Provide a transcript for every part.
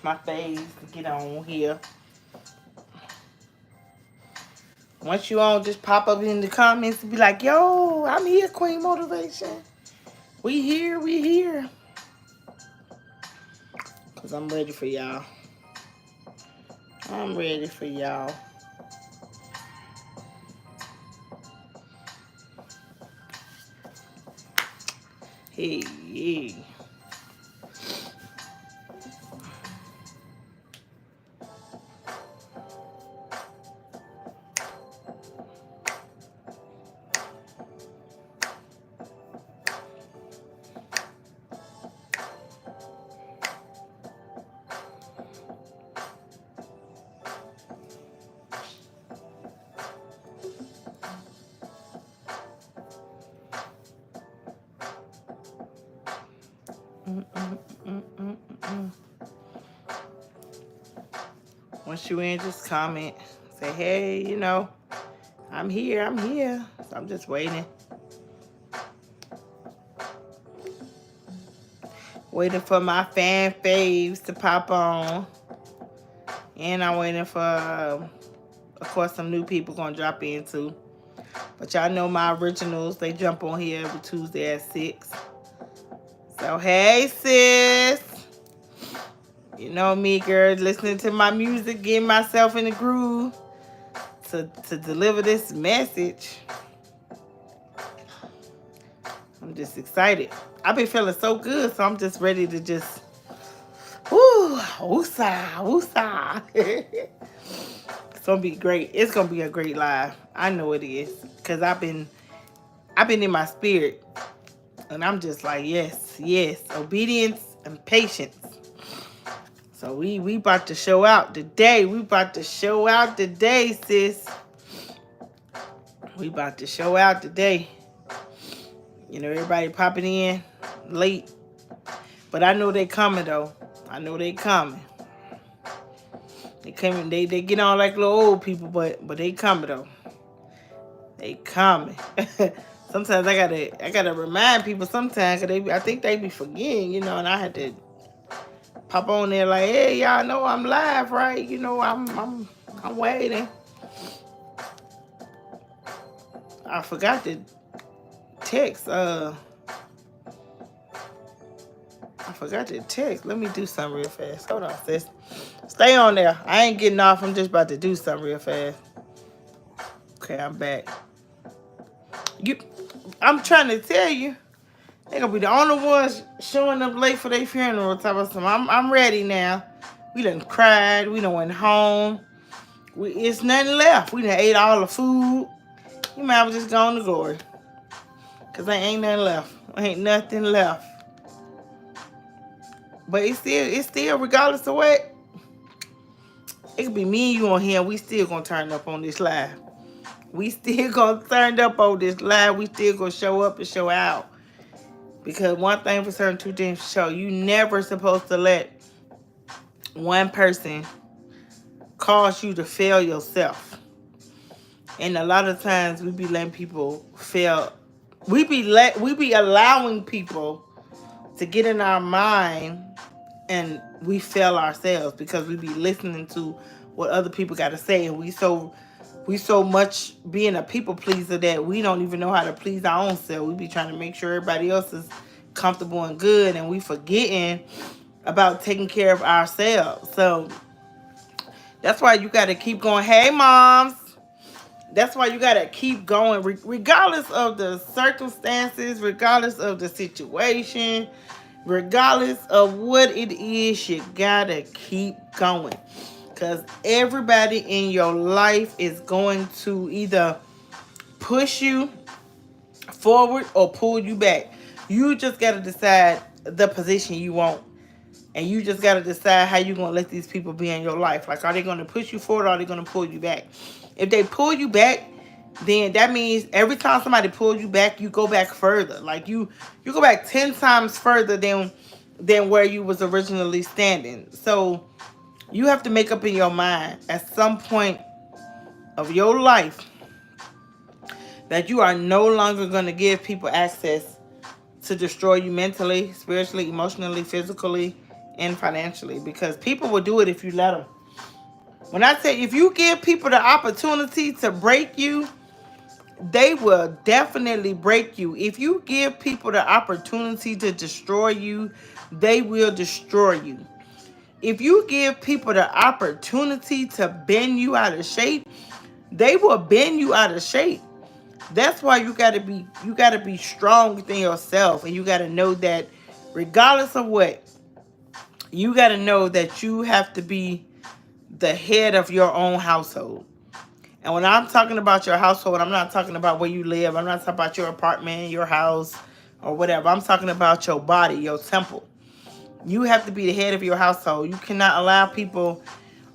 My faves to get on here. Once you on, just pop up in the comments and be like, yo, I'm here, Queen Motivation. We here, we here. Because I'm ready for y'all. I'm ready for y'all. Hey, hey. Once you in, just comment. Say, hey, I'm here, I'm here. So I'm just waiting. Waiting for my fan faves to pop on. And I'm waiting for, of course, some new people gonna drop in too. But y'all know my originals, they jump on here every Tuesday at 6. So, hey, sis. You know me, girl, listening to my music, getting myself in the groove to deliver this message. I'm just excited. I've been feeling so good, so I'm just ready to just, woo, woosah, woosah. It's gonna be great. It's gonna be a great live. I know it is, cause I've been in my spirit, and I'm just like, yes, yes, obedience and patience. So we about to show out today. We about to show out today, sis. We about to show out today. Everybody popping in late. But I know they coming, though. I know they coming. They coming. They get on like little old people, but they coming, though. They coming. Sometimes I gotta remind people sometimes, cause I think they be forgetting, and I had to pop on there like, hey, y'all know I'm live, right? I'm waiting. I forgot to text. I forgot to text. Let me do something real fast. Hold on, sis. Stay on there. I ain't getting off. I'm just about to do something real fast. Okay, I'm back. I'm trying to tell you, they gonna be the only ones showing up late for their funeral. Talk about something. I'm ready now. We done cried. We done went home. It's nothing left. We done ate all the food. You might have just gone to glory. Cause there ain't nothing left. Ain't nothing left. But it's still regardless of what, it could be me and you on here, and we still gonna turn up on this live. We still gonna turn up on this live. We still gonna show up and show out. Because one thing for certain, two things for sure, you never supposed to let one person cause you to fail yourself. And a lot of times we be letting people fail. We be allowing people to get in our mind, and we fail ourselves because we be listening to what other people got to say, and we so much being a people pleaser that we don't even know how to please our own self. We be trying to make sure everybody else is comfortable and good, and we forgetting about taking care of ourselves. So that's why you got to keep going. Hey, moms. That's why you got to keep going regardless of the circumstances, regardless of the situation, regardless of what it is. You got to keep going. Because everybody in your life is going to either push you forward or pull you back. You just got to decide the position you want. And you just got to decide how you're going to let these people be in your life. Like, are they going to push you forward or are they going to pull you back? If they pull you back, then that means every time somebody pulls you back, you go back further. Like, you go back 10 times further than where you was originally standing. So you have to make up in your mind at some point of your life that you are no longer going to give people access to destroy you mentally, spiritually, emotionally, physically, and financially, because people will do it if you let them. When I say if you give people the opportunity to break you, they will definitely break you. If you give people the opportunity to destroy you, they will destroy you. If you give people the opportunity to bend you out of shape, they will bend you out of shape. That's why you gotta be strong within yourself, and you gotta know that regardless of what, you gotta know that you have to be the head of your own household. And when I'm talking about your household, I'm not talking about where you live. I'm not talking about your apartment, your house, or whatever. I'm talking about your body, your temple. You have to be the head of your household. You cannot allow people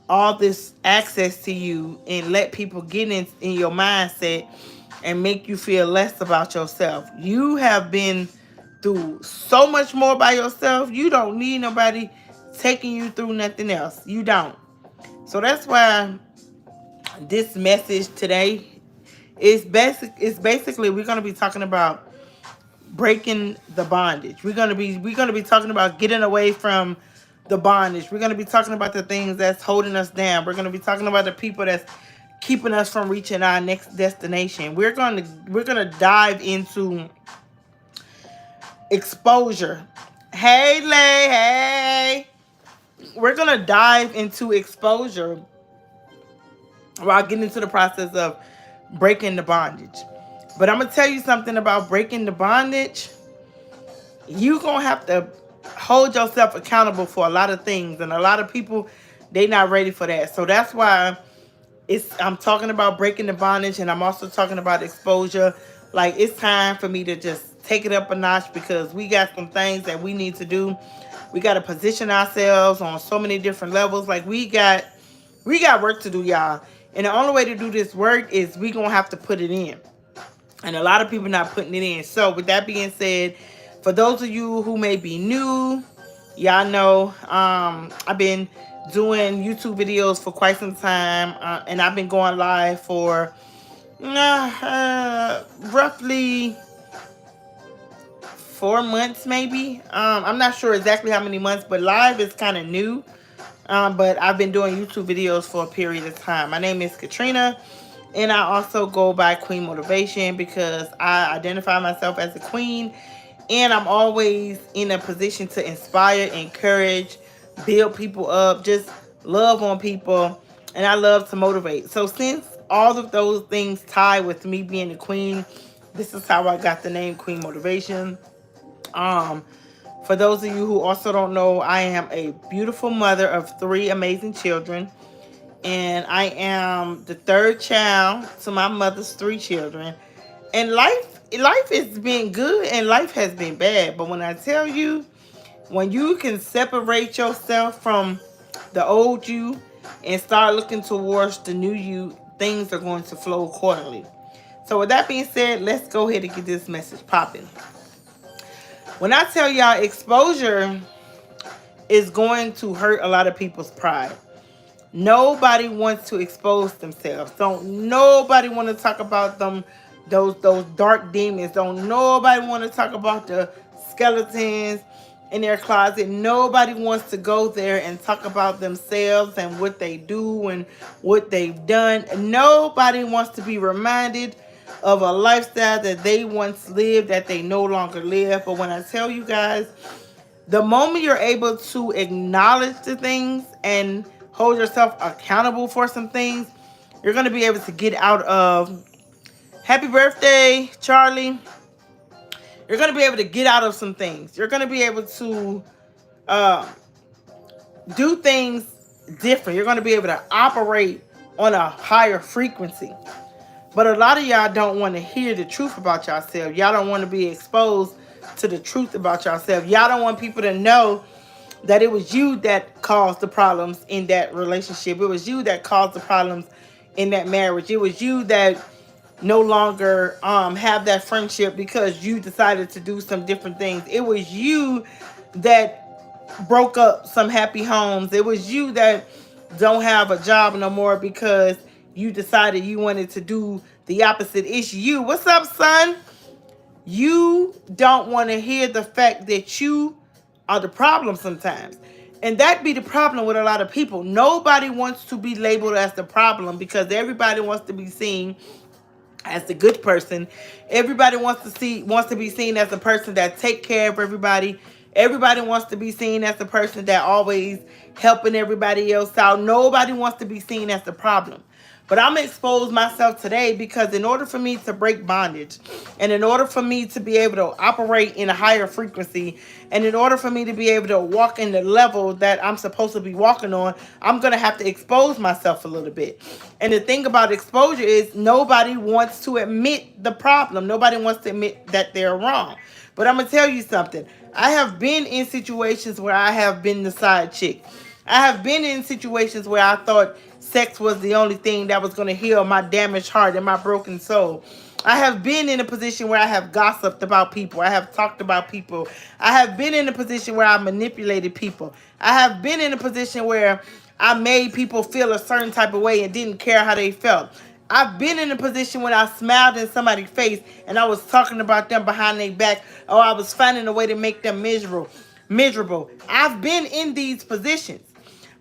all this access to you and let people get in your mindset and make you feel less about yourself. You have been through so much more by yourself. You don't need nobody taking you through nothing else. You don't. So that's why this message today is basically we're going to be talking about breaking the bondage. We're going to be talking about getting away from the bondage. We're going to be talking about the things that's holding us down. We're going to be talking about the people that's keeping us from reaching our next destination. We're going to dive into exposure. Hey, Lay, hey. We're going to dive into exposure while getting into the process of breaking the bondage. But I'm going to tell you something about breaking the bondage. You're going to have to hold yourself accountable for a lot of things. And a lot of people, they not ready for that. So that's why I'm talking about breaking the bondage, and I'm also talking about exposure. Like, it's time for me to just take it up a notch, because we got some things that we need to do. We got to position ourselves on so many different levels. Like, we got work to do, y'all. And the only way to do this work is we going to have to put it in. And a lot of people not putting it in. So with that being said, for those of you who may be new, y'all know I've been doing YouTube videos for quite some time. And I've been going live for roughly 4 months maybe. I'm not sure exactly how many months, but live is kind of new. But I've been doing YouTube videos for a period of time. My name is Katrina, and I also go by Queen Motivation because I identify myself as a queen, and I'm always in a position to inspire, encourage, build people up, just love on people, and I love to motivate. So since all of those things tie with me being a queen, this is how I got the name Queen Motivation. For those of you who also don't know, I am a beautiful mother of 3 amazing children. And I am the 3rd child to my mother's 3 children. And life has been good and life has been bad. But when I tell you, when you can separate yourself from the old you and start looking towards the new you, things are going to flow accordingly. So with that being said, let's go ahead and get this message popping. When I tell y'all, exposure is going to hurt a lot of people's pride. Nobody wants to expose themselves. Don't nobody want to talk about them, those dark demons. Don't nobody want to talk about the skeletons in their closet. Nobody wants to go there and talk about themselves and what they do and what they've done. Nobody wants to be reminded of a lifestyle that they once lived that they no longer live. But when I tell you guys, the moment you're able to acknowledge the things and hold yourself accountable for some things, you're going to be able to get out of, happy birthday, Charlie. You're going to be able to get out of some things. You're going to be able to do things different. You're going to be able to operate on a higher frequency. But a lot of y'all don't want to hear the truth about yourself. Y'all don't want to be exposed to the truth about yourself. Y'all don't want people to know that it was you that caused the problems in that relationship. It was you that caused the problems in that marriage. It was you that no longer have that friendship because you decided to do some different things. It was you that broke up some happy homes. It was you that don't have a job no more because you decided you wanted to do the opposite. It's you. What's up, son? You don't want to hear the fact that you are the problem sometimes. And that be the problem with a lot of people. Nobody wants to be labeled as the problem because everybody wants to be seen as the good person. Everybody wants to be seen as the person that take care of everybody. Everybody wants to be seen as the person that always helping everybody else out. Nobody wants to be seen as the problem. But I'm going to expose myself today because in order for me to break bondage and in order for me to be able to operate in a higher frequency and in order for me to be able to walk in the level that I'm supposed to be walking on, I'm going to have to expose myself a little bit. And the thing about exposure is nobody wants to admit the problem. Nobody wants to admit that they're wrong. But I'm going to tell you something. I have been in situations where I have been the side chick. I have been in situations where I thought sex was the only thing that was going to heal my damaged heart and my broken soul. I have been in a position where I have gossiped about people. I have talked about people. I have been in a position where I manipulated people. I have been in a position where I made people feel a certain type of way and didn't care how they felt. I've been in a position when I smiled in somebody's face and I was talking about them behind their back, or I was finding a way to make them miserable. I've been in these positions.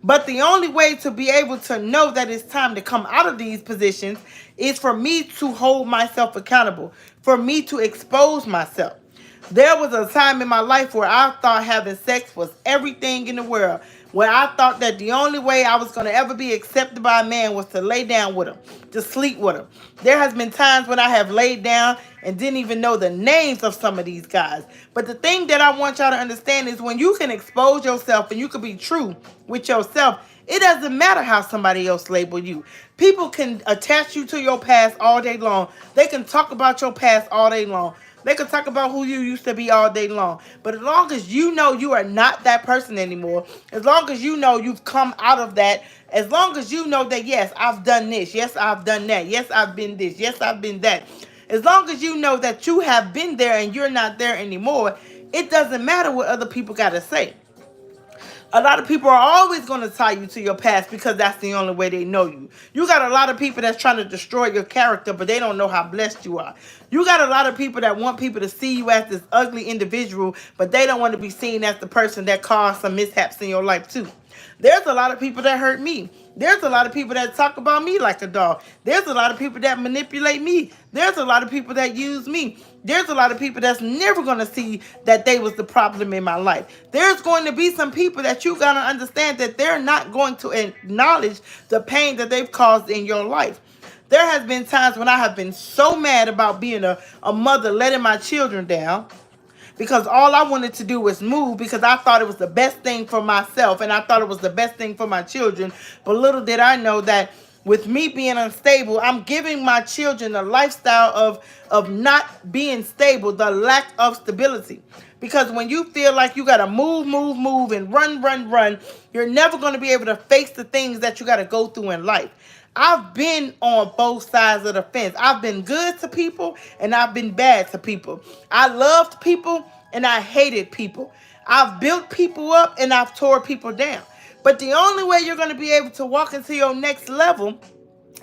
But the only way to be able to know that it's time to come out of these positions is for me to hold myself accountable, for me to expose myself. There was a time in my life where I thought having sex was everything in the world, where I thought that the only way I was going to ever be accepted by a man was to lay down with him, to sleep with him. There has been times when I have laid down and didn't even know the names of some of these guys. But the thing that I want y'all to understand is when you can expose yourself and you can be true with yourself, it doesn't matter how somebody else label you. People can attach you to your past all day long. They can talk about your past all day long. They can talk about who you used to be all day long. But as long as you know you are not that person anymore, as long as you know you've come out of that, as long as you know that, yes, I've done this, yes, I've done that, yes, I've been this, yes, I've been that. As long as you know that you have been there and you're not there anymore, it doesn't matter what other people got to say. A lot of people are always going to tie you to your past because that's the only way they know you. You got a lot of people that's trying to destroy your character, but they don't know how blessed you are. You got a lot of people that want people to see you as this ugly individual, but they don't want to be seen as the person that caused some mishaps in your life too. There's a lot of people that hurt me. There's a lot of people that talk about me like a dog. There's a lot of people that manipulate me. There's a lot of people that use me. There's a lot of people that's never going to see that they was the problem in my life. There's going to be some people that you got to understand that they're not going to acknowledge the pain that they've caused in your life. There has been times when I have been so mad about being a mother letting my children down, because all I wanted to do was move because I thought it was the best thing for myself and I thought it was the best thing for my children. But little did I know that with me being unstable, I'm giving my children a lifestyle of not being stable, the lack of stability. Because when you feel like you got to move, and run, you're never going to be able to face the things that you got to go through in life. I've been on both sides of the fence. I've been good to people and I've been bad to people. I loved people and I hated people. I've built people up and I've tore people down. But the only way you're going to be able to walk into your next level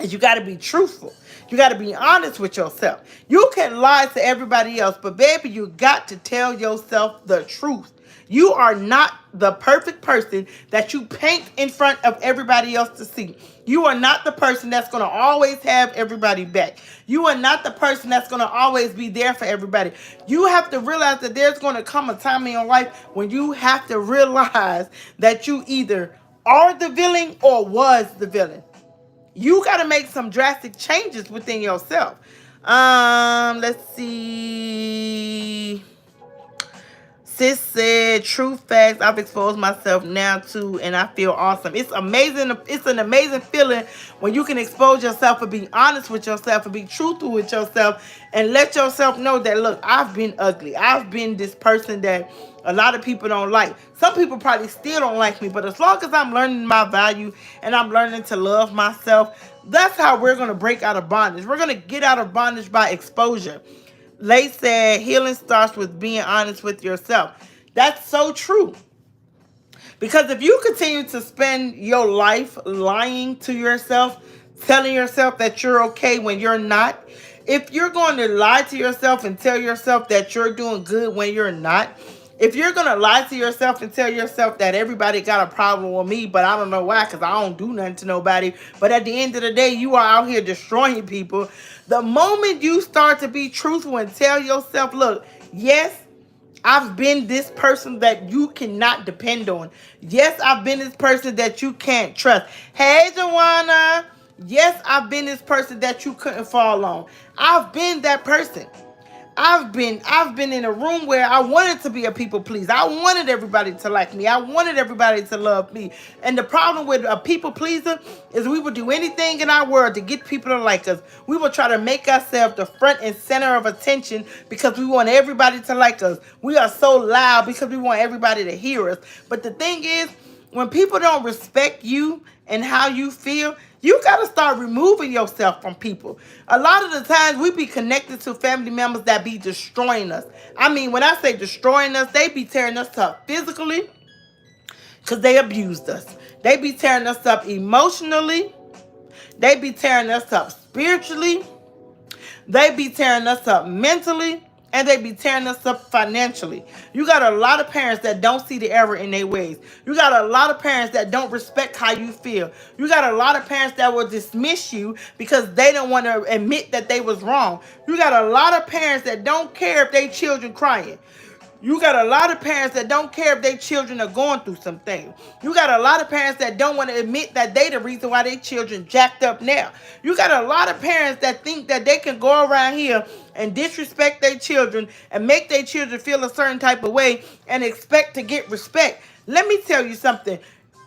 is you got to be truthful. You got to be honest with yourself. You can lie to everybody else, but baby, you got to tell yourself the truth. You are not the perfect person that you paint in front of everybody else to see. You are not the person that's going to always have everybody back. You are not the person that's going to always be there for everybody. You have to realize that there's going to come a time in your life when you have to realize that you either are the villain or was the villain. You got to make some drastic changes within yourself. Let's see. Sis said, true facts. I've exposed myself now too, and I feel awesome. It's amazing. It's an amazing feeling when you can expose yourself and be honest with yourself and be truthful with yourself and let yourself know that, look, I've been ugly. I've been this person that a lot of people don't like. Some people probably still don't like me, but as long as I'm learning my value and I'm learning to love myself, that's how we're going to break out of bondage. We're going to get out of bondage by exposure. Lay said, healing starts with being honest with yourself. That's so true. Because if you continue to spend your life lying to yourself, telling yourself that you're okay when you're not, if you're going to lie to yourself and tell yourself that you're doing good when you're not, If you're going to lie to yourself and tell yourself that everybody got a problem with me, but I don't know why, because I don't do nothing to nobody, but at the end of the day, you are out here destroying people. The moment you start to be truthful and tell yourself, look, yes, I've been this person that you cannot depend on. Yes, I've been this person that you can't trust. Hey, Joanna. Yes, I've been this person that you couldn't fall on. I've been that person. I've been in a room where I wanted to be a people pleaser. I wanted everybody to like me. I wanted everybody to love me. And the problem with a people pleaser is we will do anything in our world to get people to like us. We will try to make ourselves the front and center of attention because we want everybody to like us. We are so loud because we want everybody to hear us. But the thing is, when people don't respect you and how you feel, you got to start removing yourself from people. A lot of the times we be connected to family members that be destroying us. I mean, when I say destroying us, they be tearing us up physically because they abused us. They be tearing us up emotionally. They be tearing us up spiritually. They be tearing us up mentally. And they be tearing us up financially. You got a lot of parents that don't see the error in their ways. You got a lot of parents that don't respect how you feel. You got a lot of parents that will dismiss you because they don't want to admit that they was wrong. You got a lot of parents that don't care if their children crying. You got a lot of parents that don't care if their children are going through some things. You got a lot of parents that don't want to admit that they the reason why their children jacked up now. You got a lot of parents that think that they can go around here and disrespect their children and make their children feel a certain type of way and expect to get respect. Let me tell you something.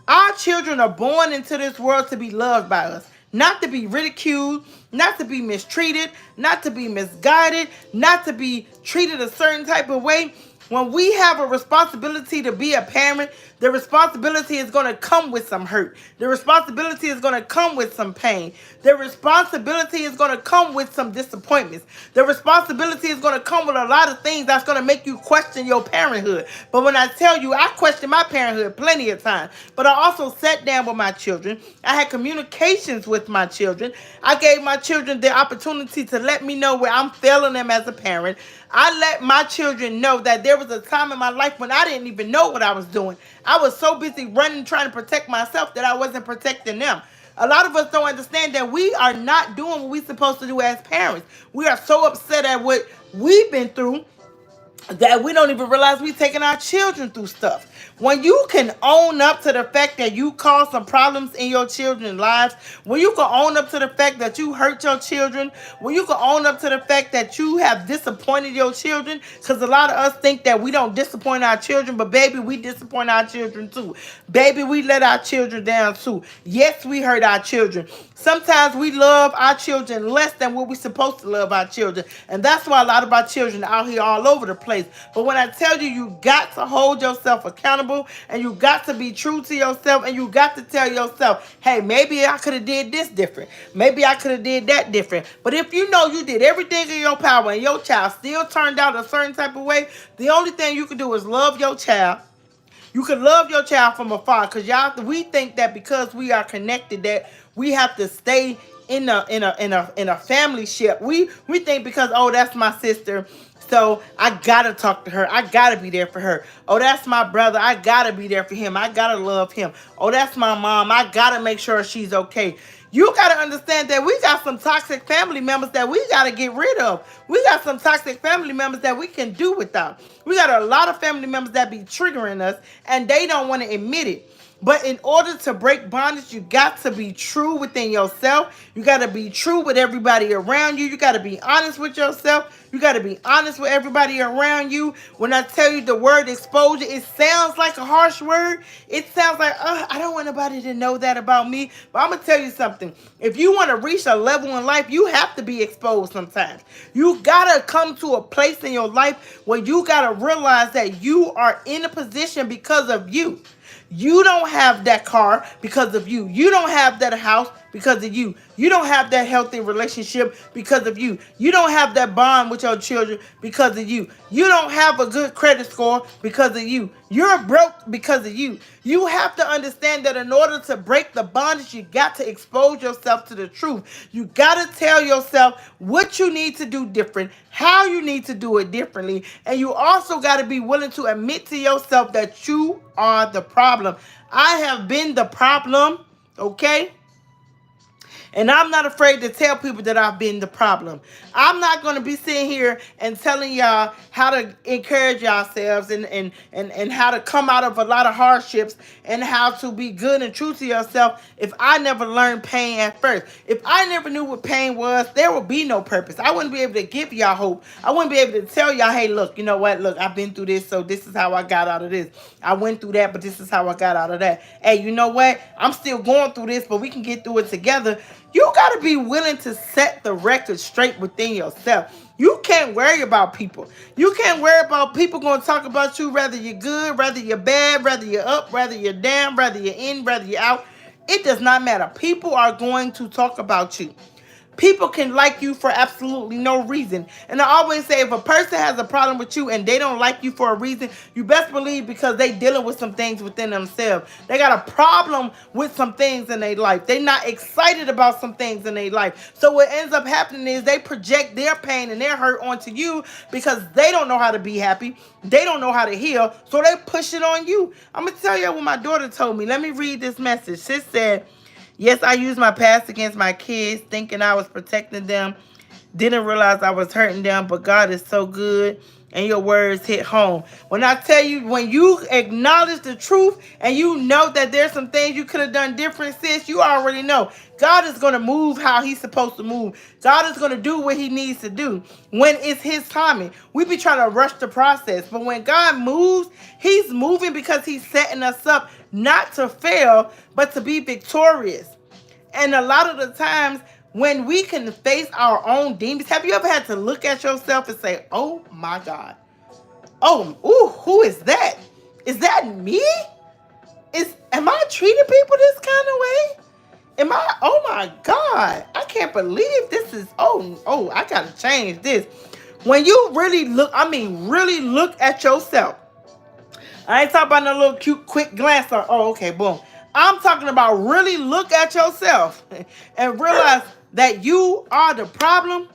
Our children are born into this world to be loved by us. Not to be ridiculed, not to be mistreated, not to be misguided, not to be treated a certain type of way. When we have a responsibility to be a parent, the responsibility is going to come with some hurt. The responsibility is going to come with some pain. The responsibility is going to come with some disappointments. The responsibility is going to come with a lot of things that's going to make you question your parenthood. But when I tell you, I questioned my parenthood plenty of times. But I also sat down with my children. I had communications with my children. I gave my children the opportunity to let me know where I'm failing them as a parent. I let my children know that there was a time in my life when I didn't even know what I was doing. I was so busy running, trying to protect myself that I wasn't protecting them. A lot of us don't understand that we are not doing what we're supposed to do as parents. We are so upset at what we've been through that we don't even realize we're taking our children through stuff. When you can own up to the fact that you caused some problems in your children's lives, when you can own up to the fact that you hurt your children, when you can own up to the fact that you have disappointed your children, because a lot of us think that we don't disappoint our children, but baby, we disappoint our children too. Baby, we let our children down too. Yes, we hurt our children. Sometimes we love our children less than what we're supposed to love our children. And that's why a lot of our children are out here all over the place. But when I tell you, you got to hold yourself accountable and you got to be true to yourself and you got to tell yourself, hey, maybe I could have did this different. Maybe I could have did that different. But if you know you did everything in your power and your child still turned out a certain type of way, the only thing you can do is love your child. You can love your child from afar because we think that because we are connected that we have to stay in a family ship. We think because, oh, that's my sister, so I gotta talk to her. I gotta be there for her. Oh, that's my brother. I gotta be there for him. I gotta love him. Oh, that's my mom. I gotta make sure she's okay. You got to understand that we got some toxic family members that we got to get rid of. We got some toxic family members that we can do without. We got a lot of family members that be triggering us and they don't want to admit it. But in order to break bondage, you got to be true within yourself. You got to be true with everybody around you. You got to be honest with yourself. You got to be honest with everybody around you. When I tell you the word exposure, it sounds like a harsh word. It sounds like, I don't want nobody to know that about me. But I'm going to tell you something. If you want to reach a level in life, you have to be exposed sometimes. You got to come to a place in your life where you got to realize that you are in a position because of you. You don't have that car because of you. You don't have that house because of you. You don't have that healthy relationship because of you. You don't have that bond with your children because of you. You don't have a good credit score because of you. You're broke because of you. You have to understand that in order to break the bondage, you got to expose yourself to the truth. You got to tell yourself what you need to do different, how you need to do it differently. And you also got to be willing to admit to yourself that you are the problem. I have been the problem, okay? And I'm not afraid to tell people that I've been the problem. I'm not going to be sitting here and telling y'all how to encourage yourselves and how to come out of a lot of hardships and how to be good and true to yourself if I never learned pain at first. If I never knew what pain was, there would be no purpose. I wouldn't be able to give y'all hope. I wouldn't be able to tell y'all, hey, look, you know what? Look, I've been through this, so this is how I got out of this. I went through that, but this is how I got out of that. Hey, you know what? I'm still going through this, but we can get through it together. You got to be willing to set the record straight within yourself. You can't worry about people. You can't worry about people going to talk about you, whether you're good, whether you're bad, whether you're up, whether you're down, whether you're in, whether you're out. It does not matter. People are going to talk about you. People can like you for absolutely no reason. And I always say, if a person has a problem with you and they don't like you for a reason, you best believe because they dealing with some things within themselves. They got a problem with some things in their life. They're not excited about some things in their life. So what ends up happening is they project their pain and their hurt onto you because they don't know how to be happy. They don't know how to heal. So they push it on you. I'm going to tell you what my daughter told me. Let me read this message. She said, yes, I used my past against my kids, thinking I was protecting them. Didn't realize I was hurting them, but God is so good, and your words hit home. When I tell you, when you acknowledge the truth and you know that there's some things you could have done different, sis, you already know. God is going to move how he's supposed to move. God is going to do what he needs to do when it's his timing. We be trying to rush the process, but when God moves, he's moving because he's setting us up not to fail, but to be victorious. And a lot of the times when we can face our own demons, have you ever had to look at yourself and say, oh my God, oh, ooh, who is that? Is that me? Am I treating people this kind of way? Oh my God, I can't believe this is, I gotta change this. When you really really look at yourself. I ain't talking about no little cute, quick glance or, okay, boom. I'm talking about really look at yourself and realize that you are the problem.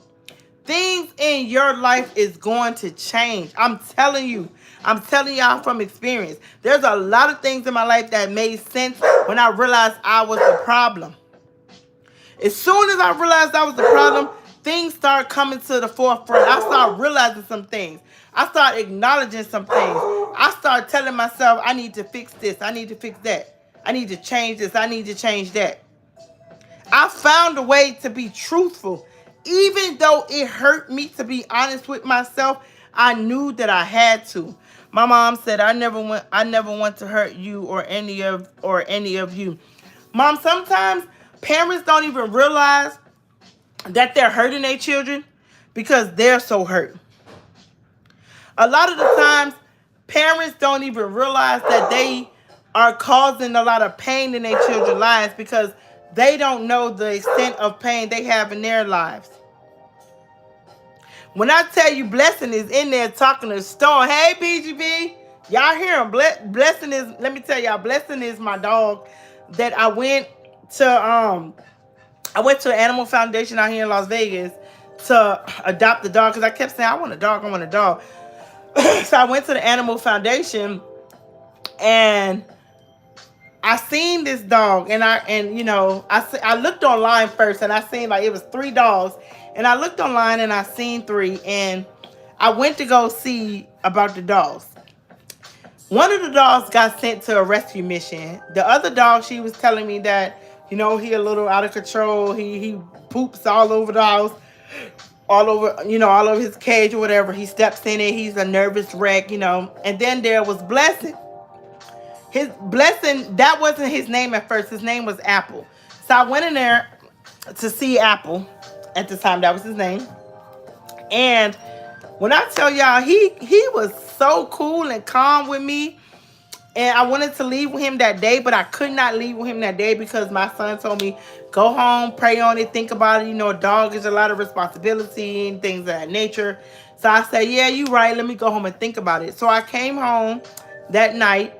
Things in your life is going to change. I'm telling you. I'm telling y'all from experience. There's a lot of things in my life that made sense when I realized I was the problem. As soon as I realized I was the problem, things start coming to the forefront. I start realizing some things. I start acknowledging some things. I start telling myself, I need to fix this. I need to fix that. I need to change this. I need to change that. I found a way to be truthful. Even though it hurt me to be honest with myself, I knew that I had to. My mom said, I never want to hurt you or any of you. Mom, sometimes parents don't even realize that they're hurting their children because they're so hurt. A lot of the times, parents don't even realize that they are causing a lot of pain in their children's lives because they don't know the extent of pain they have in their lives. When I tell you Blessing is in there talking to Storm, hey BGB, y'all hear him. Blessing is, let me tell y'all, Blessing is my dog that I went to an animal foundation out here in Las Vegas to adopt the dog because I kept saying, I want a dog. So I went to the animal foundation and I seen this dog and I looked online first and I seen like it was 3 dogs and I looked online and I seen 3 and I went to go see about the dogs. One of the dogs got sent to a rescue mission. The other dog, she was telling me that, he a little out of control. He poops all over the house, all over his cage or whatever. He steps in it. He's a nervous wreck, And then there was Blessing. His Blessing, that wasn't his name at first. His name was Apple. So I went in there to see Apple. At the time, that was his name. And when I tell y'all, he was so cool and calm with me. And I wanted to leave with him that day, but I could not leave with him that day because my son told me, go home, pray on it, think about it. You know, a dog is a lot of responsibility and things of that nature. So I said, yeah, you right. Let me go home and think about it. So I came home that night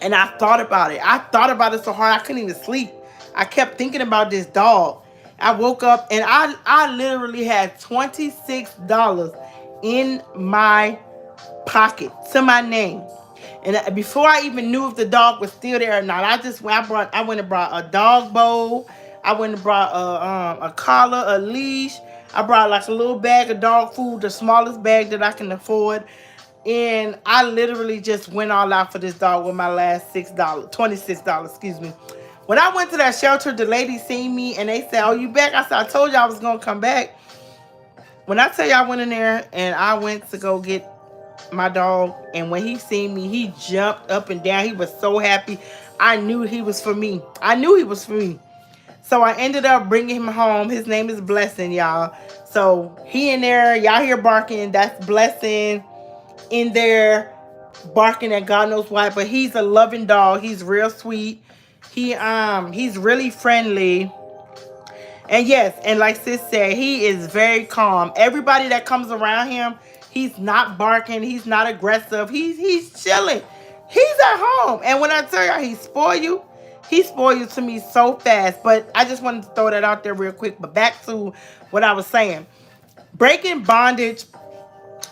and I thought about it. I thought about it so hard I couldn't even sleep. I kept thinking about this dog. I woke up and I literally had $26 in my pocket to my name. And before I even knew if the dog was still there or not, I went and brought a dog bowl. I went and brought a collar, a leash. I brought like a little bag of dog food, the smallest bag that I can afford. And I literally just went all out for this dog with my last $26, excuse me. When I went to that shelter, the lady seen me and they said, oh, you back? I said, I told you I was going to come back. When I tell you I went in there and I went to go get my dog, and when he seen me, he jumped up and down. He was so happy. I knew he was for me. I knew he was for me. So I ended up bringing him home. His name is Blessing, y'all. So he in there, y'all hear barking. That's Blessing in there barking at God knows why. But he's a loving dog. He's real sweet. He's really friendly. And yes, and like sis said, he is very calm. Everybody that comes around him, he's not barking. He's not aggressive. He's chilling. He's at home. And when I tell you he spoil you to me so fast. But I just wanted to throw that out there real quick. But back to what I was saying. Breaking bondage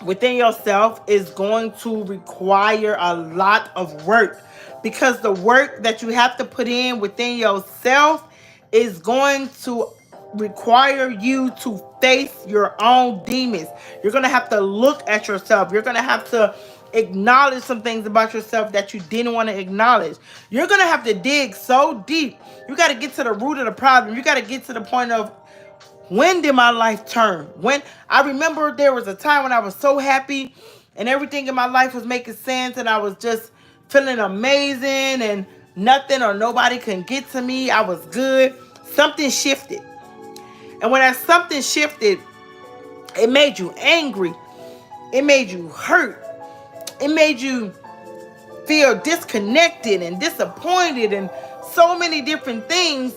within yourself is going to require a lot of work, because the work that you have to put in within yourself is going to require you to face your own demons. You're going to have to look at yourself. You're going to have to acknowledge some things about yourself that you didn't want to acknowledge. You're going to have to dig so deep. You got to get to the root of the problem. You got to get to the point of, when did my life turn? When I remember there was a time when I was so happy and everything in my life was making sense and I was just feeling amazing and nothing or nobody can get to me. I was good. Something shifted. And when that something shifted, it made you angry. It made you hurt. It made you feel disconnected and disappointed and so many different things.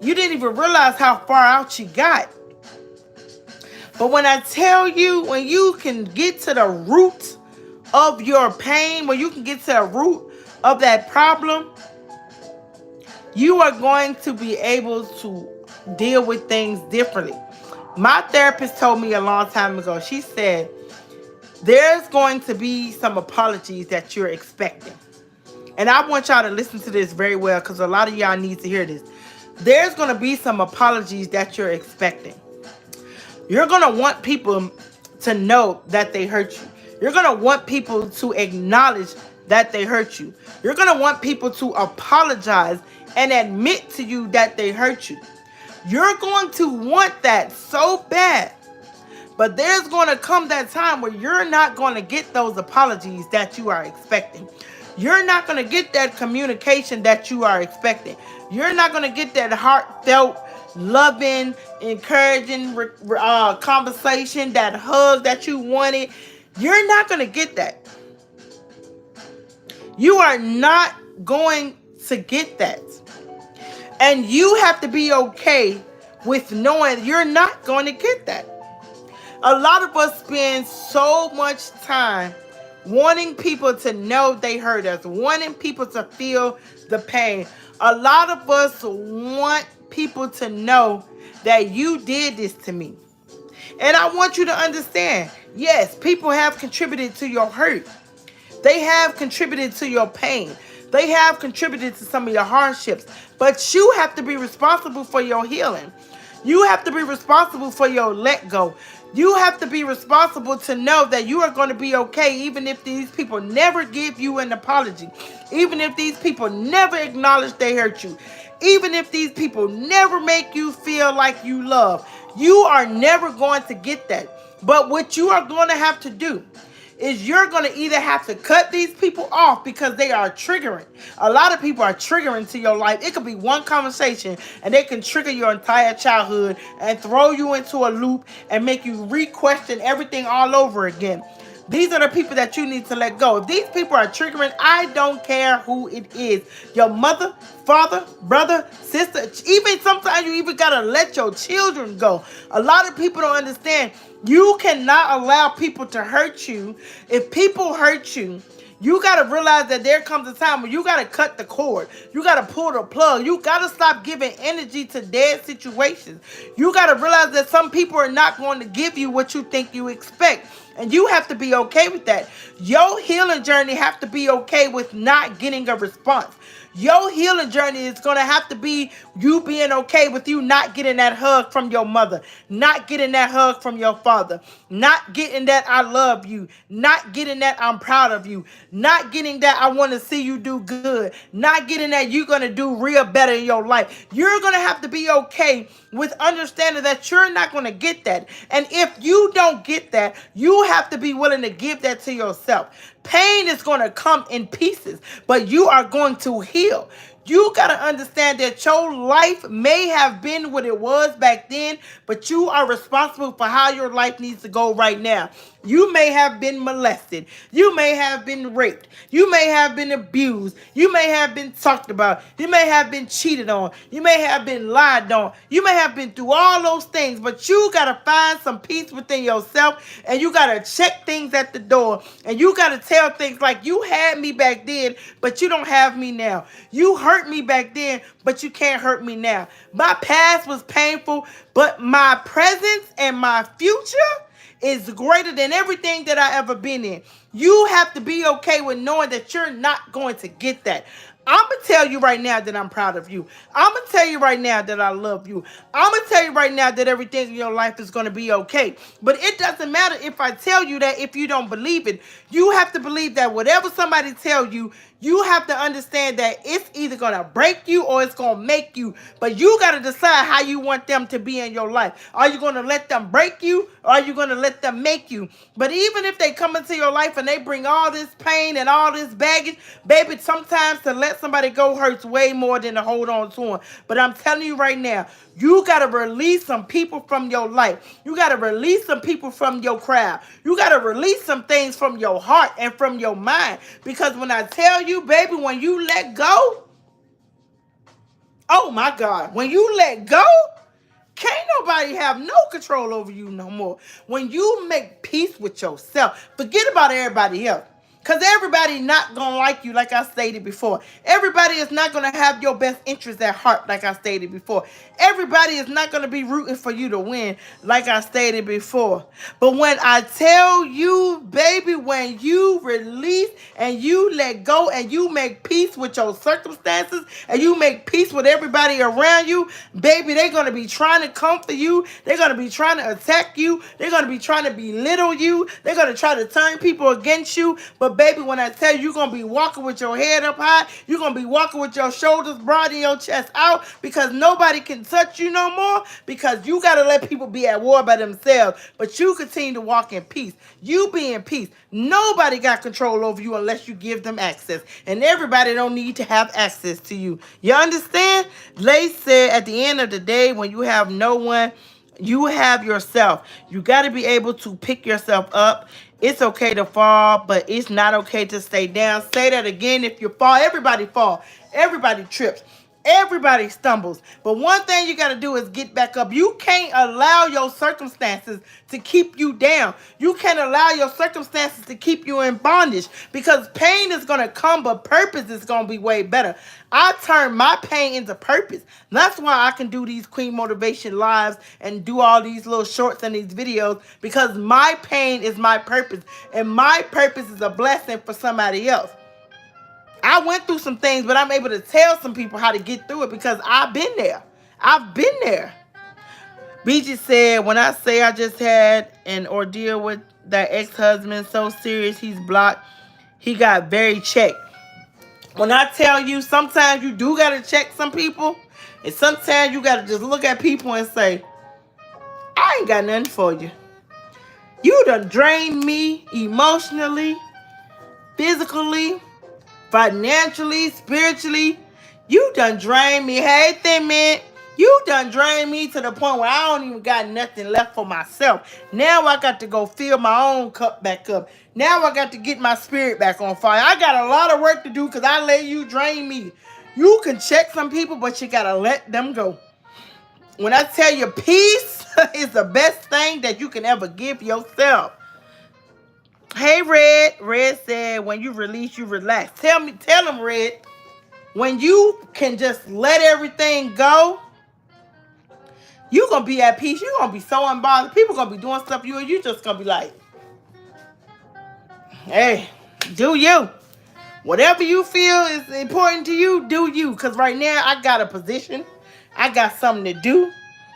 You didn't even realize how far out you got. But when I tell you, when you can get to the root of your pain, when you can get to the root of that problem, you are going to be able to deal with things differently. My therapist told me a long time ago, she said, there's going to be some apologies that you're expecting. And I want y'all to listen to this very well, because a lot of y'all need to hear this. There's going to be some apologies that you're expecting. You're going to want people to know that they hurt you. You're going to want people to acknowledge that they hurt you. You're going to want people to apologize and admit to you that they hurt you. You're going to want that so bad. But there's going to come that time where you're not going to get those apologies that you are expecting. You're not going to get that communication that you are expecting. You're not going to get that heartfelt, loving, encouraging conversation, that hug that you wanted. You're not going to get that. You are not going to get that. And you have to be okay with knowing you're not going to get that. A lot of us spend so much time wanting people to know they hurt us, wanting people to feel the pain. A lot of us want people to know that you did this to me. And I want you to understand, yes, people have contributed to your hurt. They have contributed to your pain. They have contributed to some of your hardships. But you have to be responsible for your healing. You have to be responsible for your let go. You have to be responsible to know that you are going to be okay, even if these people never give you an apology. Even if these people never acknowledge they hurt you. Even if these people never make you feel like you love. You are never going to get that. But what you are going to have to do is you're going to either have to cut these people off because they are triggering. A lot of people are triggering to your life. It could be one conversation and they can trigger your entire childhood and throw you into a loop and make you re-question everything all over again. These are the people that you need to let go. If these people are triggering, I don't care who it is. Your mother, father, brother, sister. Even sometimes you even got to let your children go. A lot of people don't understand. You cannot allow people to hurt you. If people hurt you, you got to realize that there comes a time when you got to cut the cord. You got to pull the plug. You got to stop giving energy to dead situations. You got to realize that some people are not going to give you what you think you expect. And you have to be okay with that. Your healing journey have to be okay with not getting a response. Your healing journey is going to have to be you being okay with you not getting that hug from your mother, not getting that hug from your father, not getting that I love you, not getting that I'm proud of you, not getting that I want to see you do good, not getting that you're going to do real better in your life. You're going to have to be okay with understanding that you're not going to get that. And if you don't get that, you have to be willing to give that to yourself. Pain is going to come in pieces, but you are going to heal. You got to understand that your life may have been what it was back then, but you are responsible for how your life needs to go right now. You may have been molested. You may have been raped. You may have been abused. You may have been talked about. You may have been cheated on. You may have been lied on. You may have been through all those things, but you got to find some peace within yourself, and you got to check things at the door, and you got to tell things like, you had me back then, but you don't have me now. You hurt me back then, but you can't hurt me now. My past was painful, but my presence and my future is greater than everything that I ever been in. You have to be okay with knowing that you're not going to get that. I'm going to tell you right now that I'm proud of you. I'm going to tell you right now that I love you. I'm going to tell you right now that everything in your life is going to be okay. But it doesn't matter if I tell you that if you don't believe it. You have to believe that whatever somebody tells you, you have to understand that it's either going to break you or it's going to make you. But you got to decide how you want them to be in your life. Are you going to let them break you, or are you going to let them make you? But even if they come into your life and they bring all this pain and all this baggage, baby, sometimes to let somebody go hurts way more than to hold on to them. But I'm telling you right now, you got to release some people from your life. You got to release some people from your crowd. You got to release some things from your heart and from your mind. Because when I tell you, baby, when you let go, oh my God, when you let go, can't nobody have no control over you no more. When you make peace with yourself, forget about everybody else. Because everybody not going to like you, like I stated before. Everybody is not going to have your best interests at heart, like I stated before. Everybody is not going to be rooting for you to win, like I stated before. But when I tell you, baby, when you release and you let go and you make peace with your circumstances and you make peace with everybody around you, baby, they're going to be trying to come for you. They're going to be trying to attack you. They're going to be trying to belittle you. They're going to try to turn people against you. But baby, when I tell you, you're going to be walking with your head up high. You're going to be walking with your shoulders broad and your chest out, because nobody can touch you no more, because you got to let people be at war by themselves. But you continue to walk in peace. You be in peace. Nobody got control over you unless you give them access. And everybody don't need to have access to you. You understand? Lay said at the end of the day, when you have no one, you have yourself. You got to be able to pick yourself up. It's okay to fall, but it's not okay to stay down. Say that again. If you fall. Everybody trips. Everybody stumbles. But one thing you got to do is get back up. You can't allow your circumstances to keep you down. You can't allow your circumstances to keep you in bondage, because pain is going to come, but purpose is going to be way better. I turn my pain into purpose. That's why I can do these Queen Motivation lives and do all these little shorts and these videos, because my pain is my purpose, and my purpose is a blessing for somebody else. I went through some things, but I'm able to tell some people how to get through it because I've been there. I've been there. BG said, when I say I just had an ordeal with that ex-husband, so serious he's blocked, he got very checked. When I tell you, sometimes you do got to check some people, and sometimes you got to just look at people and say, I ain't got nothing for you. You done drained me emotionally, physically, financially, spiritually. You done drained me. Hey, Thin Mint. You done drained me to the point where I don't even got nothing left for myself. Now I got to go fill my own cup back up. Now I got to get my spirit back on fire. I got a lot of work to do because I let you drain me. You can check some people, but you got to let them go. When I tell you peace is the best thing that you can ever give yourself. Hey, Red. Red said, when you release, you relax. Tell them, Red. When you can just let everything go, you're going to be at peace. You're going to be so unbothered. People going to be doing stuff you just going to be like, hey, do you. Whatever you feel is important to you, do you. Because right now, I got a position. I got something to do.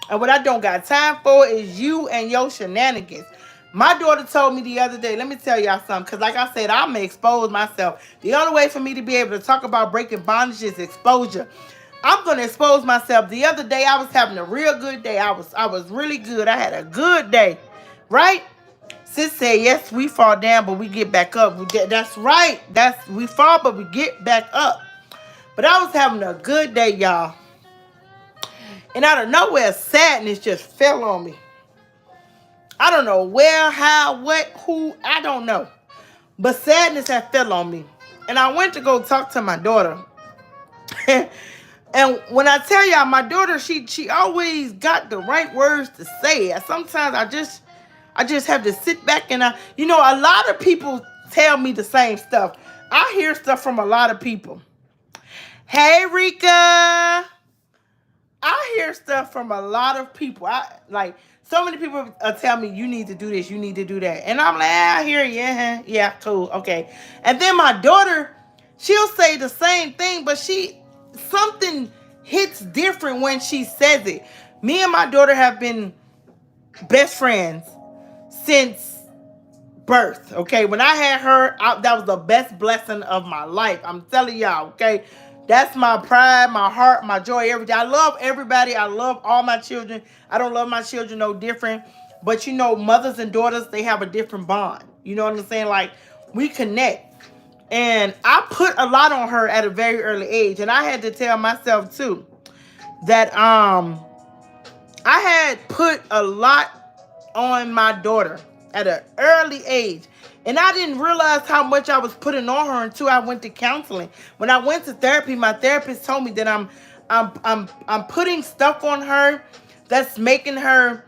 And what I don't got time for is you and your shenanigans. My daughter told me the other day, let me tell y'all something. Because like I said, I'm going to expose myself. The only way for me to be able to talk about breaking bondage is exposure. I'm going to expose myself. The other day, I was having a real good day. I was really good. I had a good day. Right? Sis said, yes, we fall down, but we get back up. That's right. We fall, but we get back up. But I was having a good day, y'all. And out of nowhere, sadness just fell on me. I don't know where, how, what, who, I don't know. But sadness had fell on me. And I went to go talk to my daughter. And when I tell y'all, my daughter, she always got the right words to say. Sometimes I just have to sit back and a lot of people tell me the same stuff. I hear stuff from a lot of people. Hey, Rika. I hear stuff from a lot of people. So many people tell me, you need to do this, you need to do that. And I'm like, I hear you. Yeah, cool, okay. And then my daughter, she'll say the same thing, but something hits different when she says it. Me and my daughter have been best friends since birth, okay? When I had her, that was the best blessing of my life. I'm telling y'all, okay? That's my pride, my heart, my joy, everything. I love everybody. I love all my children. I don't love my children no different. But, mothers and daughters, they have a different bond. You know what I'm saying? Like, we connect. And I put a lot on her at a very early age. And I had to tell myself, too, that I had put a lot on my daughter at an early age. And I didn't realize how much I was putting on her until I went to counseling. When I went to therapy, my therapist told me that I'm putting stuff on her that's making her,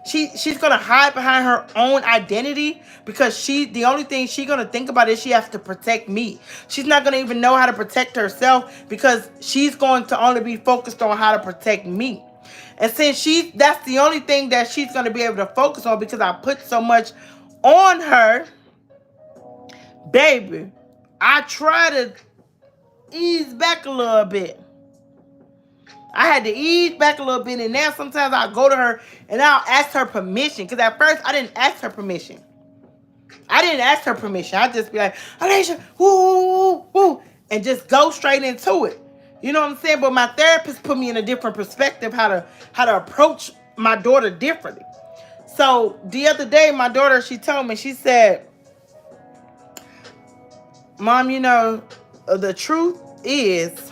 she's gonna hide behind her own identity because the only thing she's gonna think about is she has to protect me. She's not gonna even know how to protect herself because she's going to only be focused on how to protect me. And since that's the only thing that she's gonna be able to focus on because I put so much on her, baby, I try to ease back a little bit. I had to ease back a little bit, and now sometimes I'll go to her and I'll ask her permission. Because at first, I didn't ask her permission. I just be like, Alicia, woo, woo, and just go straight into it. You know what I'm saying? But my therapist put me in a different perspective, how to approach my daughter differently. So the other day, my daughter, she told me, she said, Mom, the truth is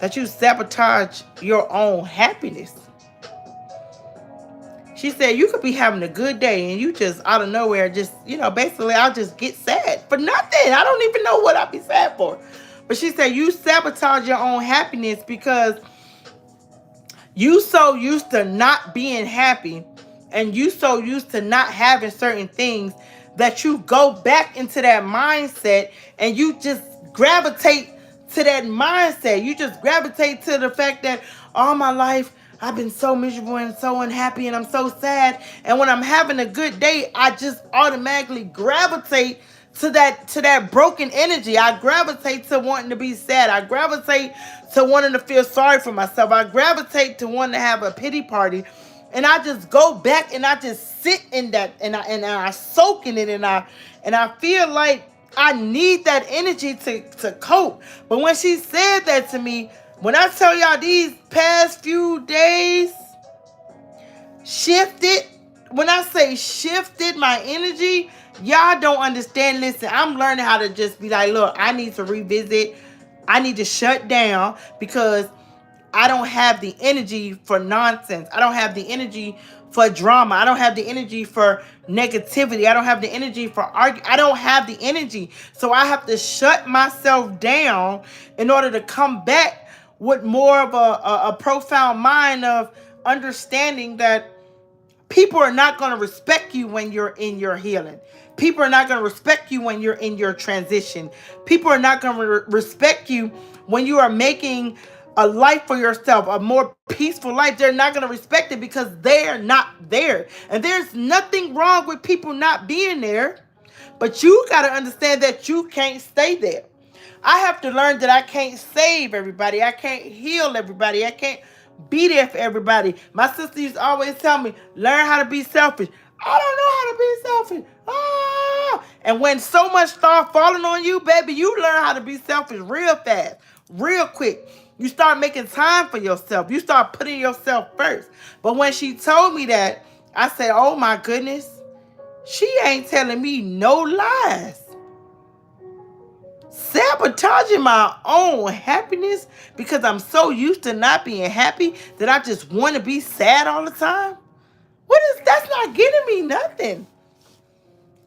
that you sabotage your own happiness. She said, you could be having a good day and you just out of nowhere, basically I'll just get sad for nothing. I don't even know what I'll be sad for. But she said, you sabotage your own happiness because you so used to not being happy and you so used to not having certain things that you go back into that mindset and you just gravitate to that mindset. You just gravitate to the fact that all my life I've been so miserable and so unhappy and I'm so sad. And when I'm having a good day, I just automatically gravitate to that broken energy. I gravitate to wanting to be sad. I gravitate to wanting to feel sorry for myself. I gravitate to wanting to have a pity party. And I just go back and I just sit in that and I soak in it and I feel like I need that energy to cope. But when she said that to me, when I tell y'all these past few days shifted, when I say shifted my energy, y'all don't understand. Listen, I'm learning how to just be like, look, I need to revisit. I need to shut down because I don't have the energy for nonsense. I don't have the energy for drama. I don't have the energy for negativity. I don't have the energy for arguing. I don't have the energy. So I have to shut myself down in order to come back with more of a profound mind of understanding that people are not going to respect you when you're in your healing. People are not going to respect you when you're in your transition. People are not going to respect you when you are making a life for yourself, a more peaceful life. They're not going to respect it because they're not there. And there's nothing wrong with people not being there, but you got to understand that you can't stay there. I have to learn that I can't save everybody. I can't heal everybody. I can't be there for everybody. My sister used to always tell me, learn how to be selfish. I don't know how to be selfish. Ah! And when so much starts falling on you, baby, you learn how to be selfish real fast, real quick. You start making time for yourself. You start putting yourself first. But when she told me that, I said, oh my goodness, she ain't telling me no lies. Sabotaging my own happiness because I'm so used to not being happy that I just want to be sad all the time. That's not getting me nothing.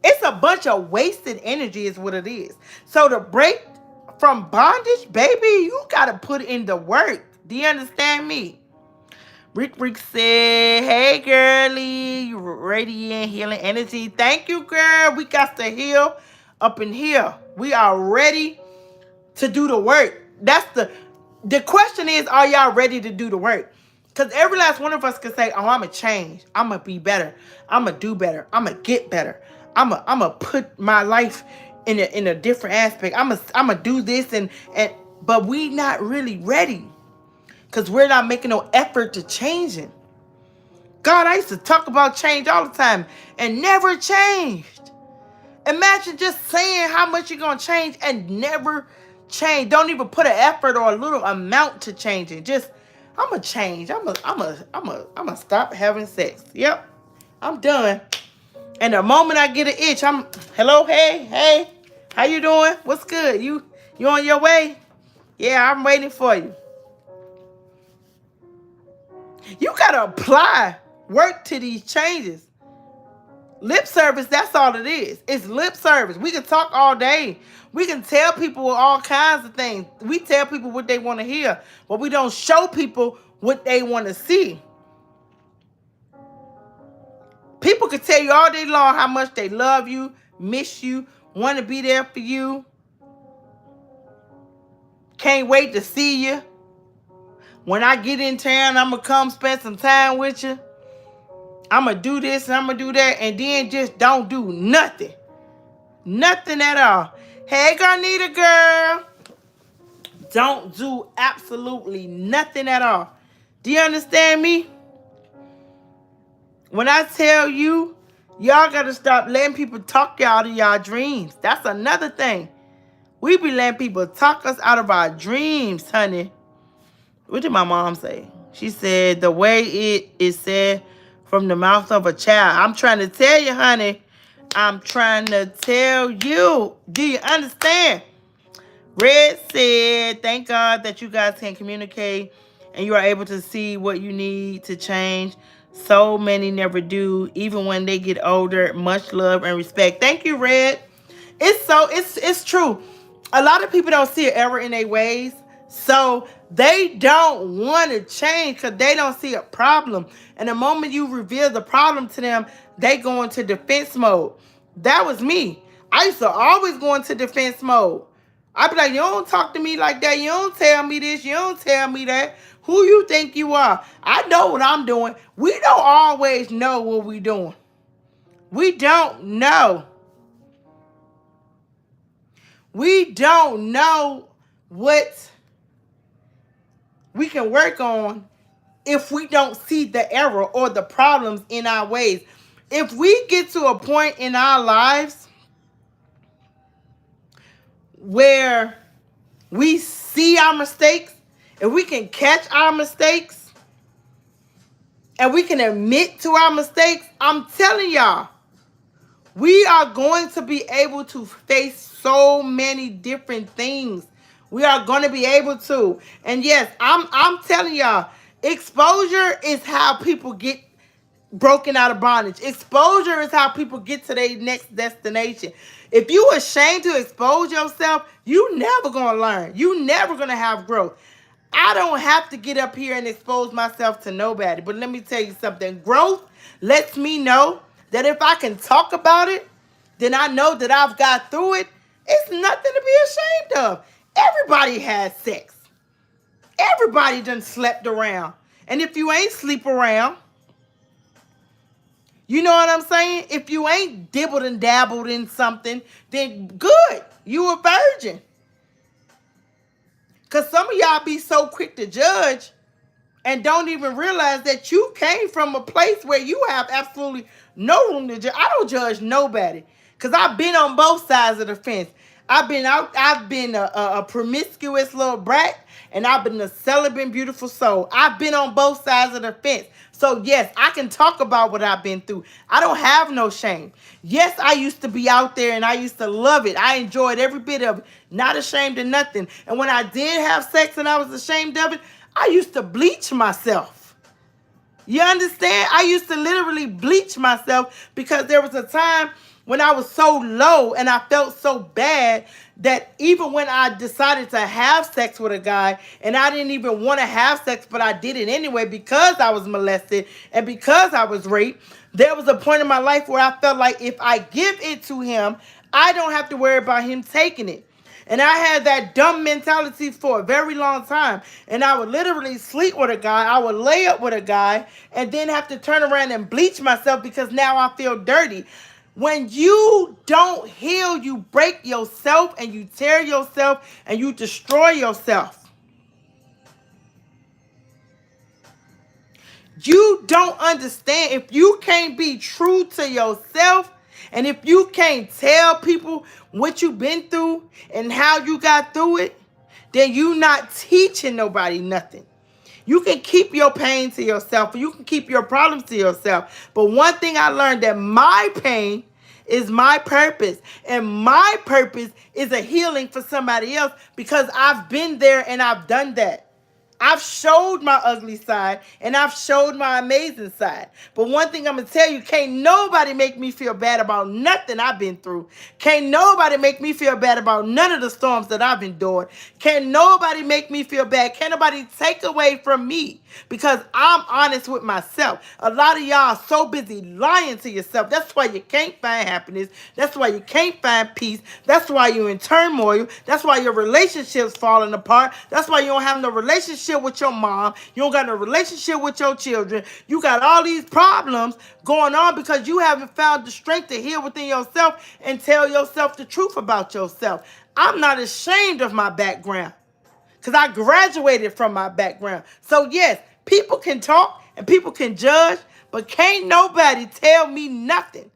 It's a bunch of wasted energy is what it is. So to break from bondage, baby, you got to put in the work. Do you understand me? Rick said, hey, girlie, you radiant healing energy. Thank you, girl. We got to heal up in here. We are ready to do the work. That's the question is, are y'all ready to do the work? Because every last one of us can say, oh, I'm going to change. I'm going to be better. I'm going to do better. I'm going to get better. I'm going to put my life in a different aspect. I'm going to do this. But we not really ready because we're not making no effort to change it. God, I used to talk about change all the time and never changed. Imagine just saying how much you're going to change and never change. Don't even put an effort or a little amount to changing. Just, I'm going to change. I'm going to stop having sex. Yep. I'm done. And the moment I get an itch, hello, hey, how you doing? What's good? You on your way? Yeah, I'm waiting for you. You got to apply work to these changes. Lip service, that's all it is. It's lip service. We can talk all day. We can tell people all kinds of things. We tell people what they want to hear, but we don't show people what they want to see. People can tell you all day long how much they love you, miss you, want to be there for you. Can't wait to see you. When I get in town, I'm going to come spend some time with you. I'm going to do this and I'm going to do that. And then just don't do nothing. Nothing at all. Hey, Garnita girl. Don't do absolutely nothing at all. Do you understand me? When I tell you, y'all got to stop letting people talk y'all out of y'all dreams. That's another thing. We be letting people talk us out of our dreams, honey. What did my mom say? She said, the way it is said from the mouth of a child. I'm trying to tell you, honey. I'm trying to tell you. Do you understand? Red said, thank God that you guys can communicate and you are able to see what you need to change. So many never do, even when they get older. Much love and respect. Thank you, Red. It's true. A lot of people don't see an error in their ways. So they don't want to change because they don't see a problem. And the moment you reveal the problem to them, they go into defense mode. That was me. I used to always go into defense mode. I'd be like, you don't talk to me like that. You don't tell me this. You don't tell me that. Who you think you are? I know what I'm doing. We don't always know what we're doing. We don't know. We don't know what we can work on if we don't see the error or the problems in our ways. If we get to a point in our lives where we see our mistakes, if we can catch our mistakes and we can admit to our mistakes, I'm telling y'all, we are going to be able to face so many different things We are going to be able to. And yes, I'm telling y'all, exposure is how people get broken out of bondage. Exposure is how people get to their next destination. If you ashamed to expose yourself, you never gonna learn. You never gonna have growth. I don't have to get up here and expose myself to nobody. But let me tell you something. Growth lets me know that if I can talk about it, then I know that I've got through it. It's nothing to be ashamed of. Everybody has sex. Everybody done slept around. And if you ain't sleep around, you know what I'm saying? If you ain't dibbled and dabbled in something, then good. You a virgin. Because some of y'all be so quick to judge and don't even realize that you came from a place where you have absolutely no room to judge. I don't judge nobody because I've been on both sides of the fence. I've been a promiscuous little brat, and I've been a celibate, beautiful soul. I've been on both sides of the fence. So yes, I can talk about what I've been through. I don't have no shame. Yes, I used to be out there and I used to love it. I enjoyed every bit of it. Not ashamed of nothing. And when I did have sex and I was ashamed of it, I used to bleach myself. You understand? I used to literally bleach myself because there was a time when I was so low and I felt so bad that even when I decided to have sex with a guy and I didn't even want to have sex, but I did it anyway because I was molested and because I was raped, there was a point in my life where I felt like if I give it to him, I don't have to worry about him taking it. And I had that dumb mentality for a very long time. And I would literally sleep with a guy. I would lay up with a guy and then have to turn around and bleach myself because now I feel dirty. When you don't heal, you break yourself and you tear yourself and you destroy yourself. You don't understand. If you can't be true to yourself, and if you can't tell people what you've been through and how you got through it, then you not teaching nobody nothing. You can keep your pain to yourself, or you can keep your problems to yourself. But one thing I learned, that my pain is my purpose, and my purpose is a healing for somebody else because I've been there and I've done that. I've showed my ugly side and I've showed my amazing side. But one thing I'm going to tell you, can't nobody make me feel bad about nothing I've been through. Can't nobody make me feel bad about none of the storms that I've endured. Can't nobody make me feel bad. Can't nobody take away from me because I'm honest with myself. A lot of y'all are so busy lying to yourself. That's why you can't find happiness. That's why you can't find peace. That's why you're in turmoil. That's why your relationship's falling apart. That's why you don't have no relationship with your mom. You don't got no relationship with your children. You got all these problems going on because you haven't found the strength to heal within yourself and tell yourself the truth about yourself. I'm not ashamed of my background because I graduated from my background. So yes, people can talk and people can judge, but can't nobody tell me nothing.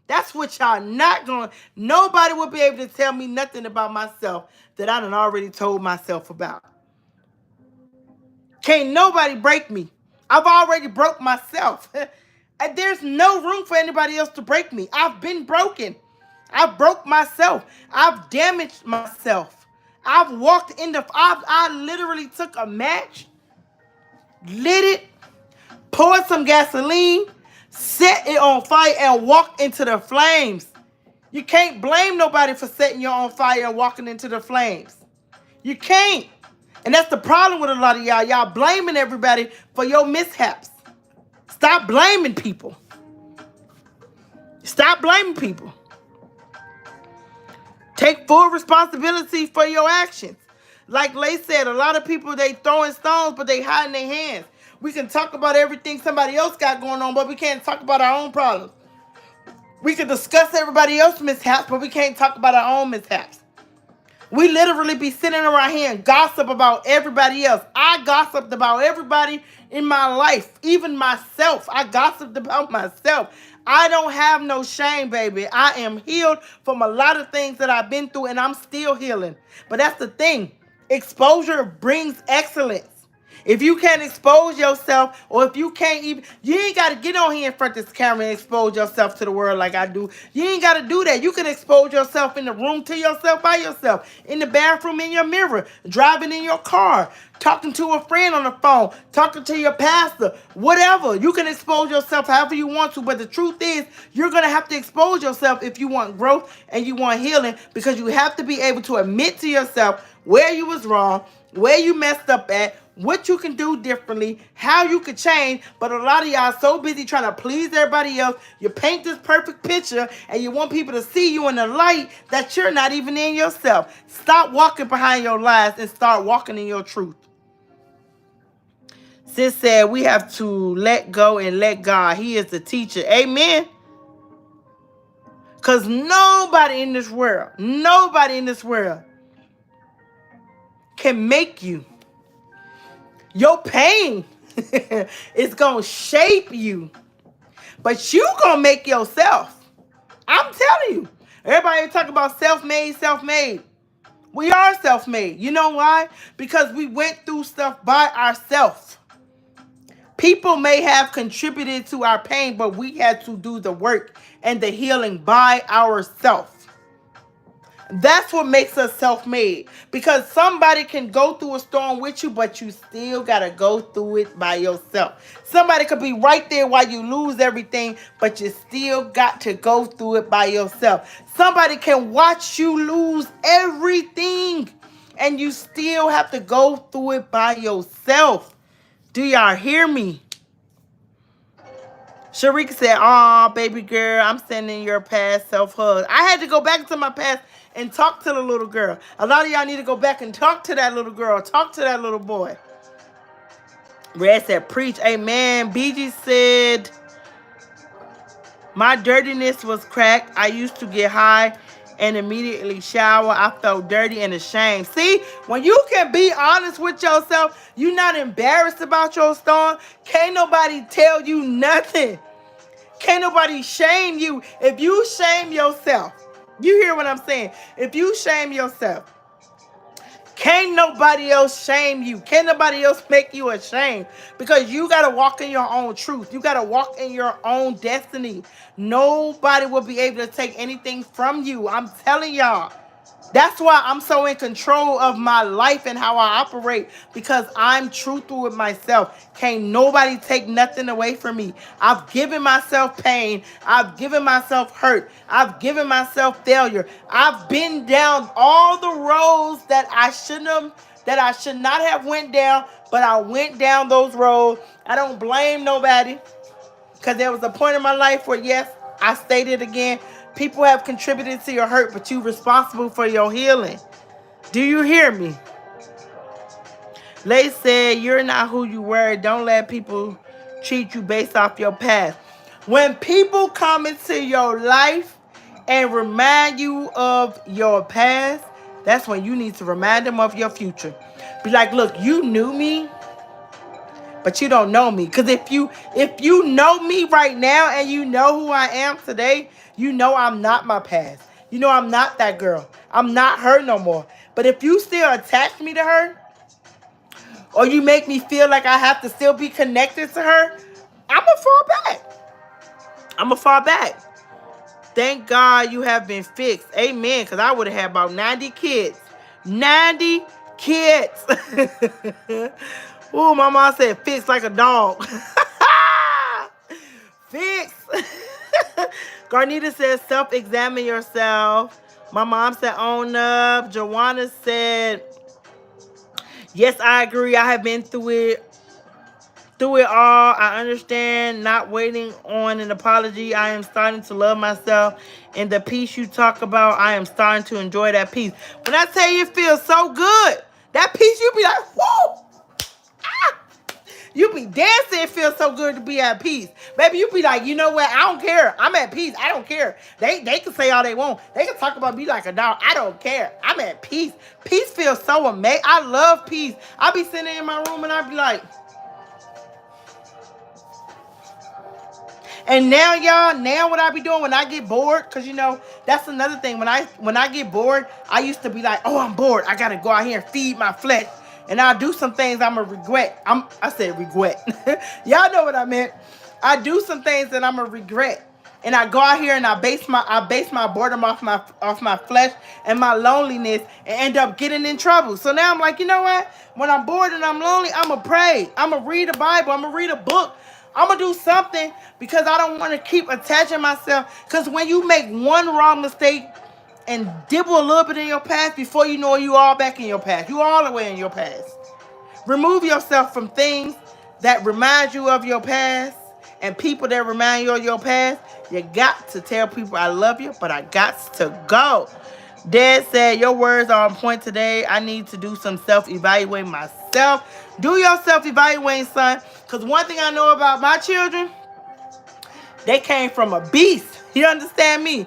That's what y'all not going to. Nobody will be able to tell me nothing about myself that I done already told myself about. Can't nobody break me. I've already broke myself. And there's no room for anybody else to break me. I've been broken. I've broke myself. I've damaged myself. I've walked in the... I literally took a match, lit it, poured some gasoline, set it on fire, and walked into the flames. You can't blame nobody for setting you on fire and walking into the flames. You can't. And that's the problem with a lot of y'all. Y'all blaming everybody for your mishaps. Stop blaming people. Stop blaming people. Take full responsibility for your actions. Like Lay said, a lot of people, they throwing stones, but they hiding their hands. We can talk about everything somebody else got going on, but we can't talk about our own problems. We can discuss everybody else's mishaps, but we can't talk about our own mishaps. We literally be sitting around here and gossip about everybody else. I gossiped about everybody in my life, even myself. I gossiped about myself. I don't have no shame, baby. I am healed from a lot of things that I've been through, and I'm still healing. But that's the thing. Exposure brings excellence. If you can't expose yourself, or if you can't even, you ain't got to get on here in front of this camera and expose yourself to the world like I do. You ain't got to do that. You can expose yourself in the room to yourself by yourself, in the bathroom, in your mirror, driving in your car, talking to a friend on the phone, talking to your pastor, whatever. You can expose yourself however you want to, but the truth is, you're going to have to expose yourself if you want growth and you want healing, because you have to be able to admit to yourself where you was wrong, where you messed up at, what you can do differently, how you could change. But a lot of y'all so busy trying to please everybody else. You paint this perfect picture and you want people to see you in the light that you're not even in yourself. Stop walking behind your lies and start walking in your truth. Sis said we have to let go and let God. He is the teacher. Amen. Because nobody in this world can make you. Your pain is going to shape you. But you going to make yourself. I'm telling you. Everybody talk about self-made, self-made. We are self-made. You know why? Because we went through stuff by ourselves. People may have contributed to our pain, but we had to do the work and the healing by ourselves. That's what makes us self-made. Because somebody can go through a storm with you, but you still got to go through it by yourself. Somebody could be right there while you lose everything, but you still got to go through it by yourself. Somebody can watch you lose everything, and you still have to go through it by yourself. Do y'all hear me? Sharika said, "Aw, baby girl, I'm sending your past self-hug." I had to go back to my past and talk to the little girl. A lot of y'all need to go back and talk to that little girl. Talk to that little boy. Red said, "Preach." Amen. BG said, "My dirtiness was cracked. I used to get high and immediately shower. I felt dirty and ashamed." See, when you can be honest with yourself, you're not embarrassed about your storm. Can't nobody tell you nothing. Can't nobody shame you. If you shame yourself, you hear what I'm saying? If you shame yourself, can't nobody else shame you. Can't nobody else make you ashamed, because you got to walk in your own truth. You got to walk in your own destiny. Nobody will be able to take anything from you. I'm telling y'all. That's why I'm so in control of my life and how I operate, because I'm truthful with myself. Can't nobody take nothing away from me. I've given myself pain. I've given myself hurt. I've given myself failure. I've been down all the roads that I should not have went down, but I went down those roads. I don't blame nobody, because there was a point in my life where, yes, I stated again, people have contributed to your hurt, but you're responsible for your healing. Do you hear me? Lay said, "You're not who you were. Don't let people treat you based off your past." When people come into your life and remind you of your past, that's when you need to remind them of your future. Be like, "Look, you knew me, but you don't know me." Because if you know me right now and you know who I am today, you know I'm not my past. You know I'm not that girl. I'm not her no more. But if you still attach me to her, or you make me feel like I have to still be connected to her, I'm going to fall back. I'm going to fall back. Thank God you have been fixed. Amen. Because I would have had about 90 kids. 90 kids. Oh, my mom said fixed like a dog. Fixed. Garnita says self-examine yourself. My mom said own up. Joanna said, "Yes, I agree. I have been through it all. I understand not waiting on an apology. I am starting to love myself. And the peace you talk about, I am starting to enjoy that peace." When I tell you it feels so good, that peace, you be like, whoo! Ah! You be dancing. It feels so good to be at peace. Baby, you be like, "You know what? I don't care. I'm at peace. I don't care. They can say all they want. They can talk about me like a dog. I don't care. I'm at peace." Peace feels so amazing. I love peace. I be sitting in my room and I be like, and now, y'all, now what I be doing when I get bored, because, you know, that's another thing. When I get bored, I used to be like, "Oh, I'm bored. I got to go out here and feed my flesh." And I'll do some things I'm going to regret. I said regret. Y'all know what I meant. I do some things that I'm going to regret. And I go out here and I base my boredom off my flesh and my loneliness and end up getting in trouble. So now I'm like, you know what? When I'm bored and I'm lonely, I'm going to pray. I'm going to read the Bible. I'm going to read a book. I'm going to do something because I don't want to keep attaching myself. Because when you make one wrong mistake and dibble a little bit in your past, before you know it, you all back in your past. You all the way in your past. Remove yourself from things that remind you of your past and people that remind you of your past. You got to tell people I love you, but I got to go. Dad said, your words are on point today. I need to do some self-evaluating myself. Do your self-evaluating, son. Because one thing I know about my children, they came from a beast. You understand me?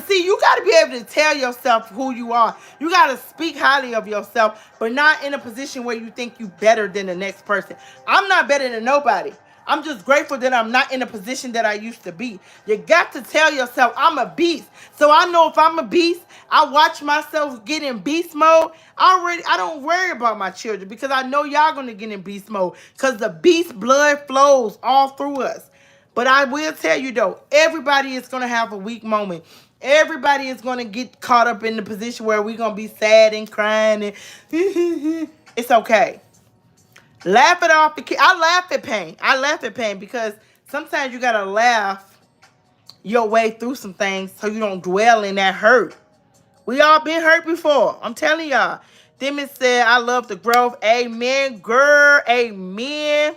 See, you got to be able to tell yourself who you are. You got to speak highly of yourself, but not in a position where you think you better than the next person. I'm not better than nobody. I'm just grateful that I'm not in a position that I used to be. You got to tell yourself I'm a beast. So I know if I'm a beast, I watch myself get in beast mode. I don't worry about my children because I know y'all going to get in beast mode because the beast blood flows all through us. But I will tell you though, everybody is going to have a weak moment. Everybody is going to get caught up in the position where we're going to be sad and crying. And it's okay. Laugh it off. I laugh at pain. I laugh at pain because sometimes you got to laugh your way through some things so you don't dwell in that hurt. We all been hurt before. I'm telling y'all. Demis said, I love the growth. Amen, girl. Amen.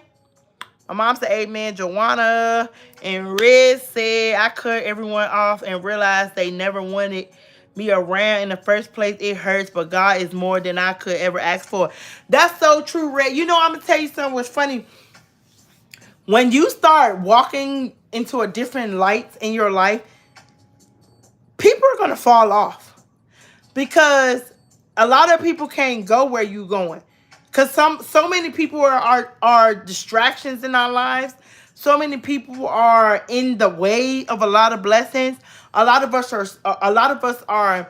My mom said, amen, Joanna. And Red said, I cut everyone off and realized they never wanted me around in the first place. It hurts, but God is more than I could ever ask for. That's so true, Red. You know, I'm going to tell you something what's funny. When you start walking into a different light in your life, people are going to fall off. Because a lot of people can't go where you're going. Because so many people are distractions in our lives. So many people are in the way of a lot of blessings. A lot of us are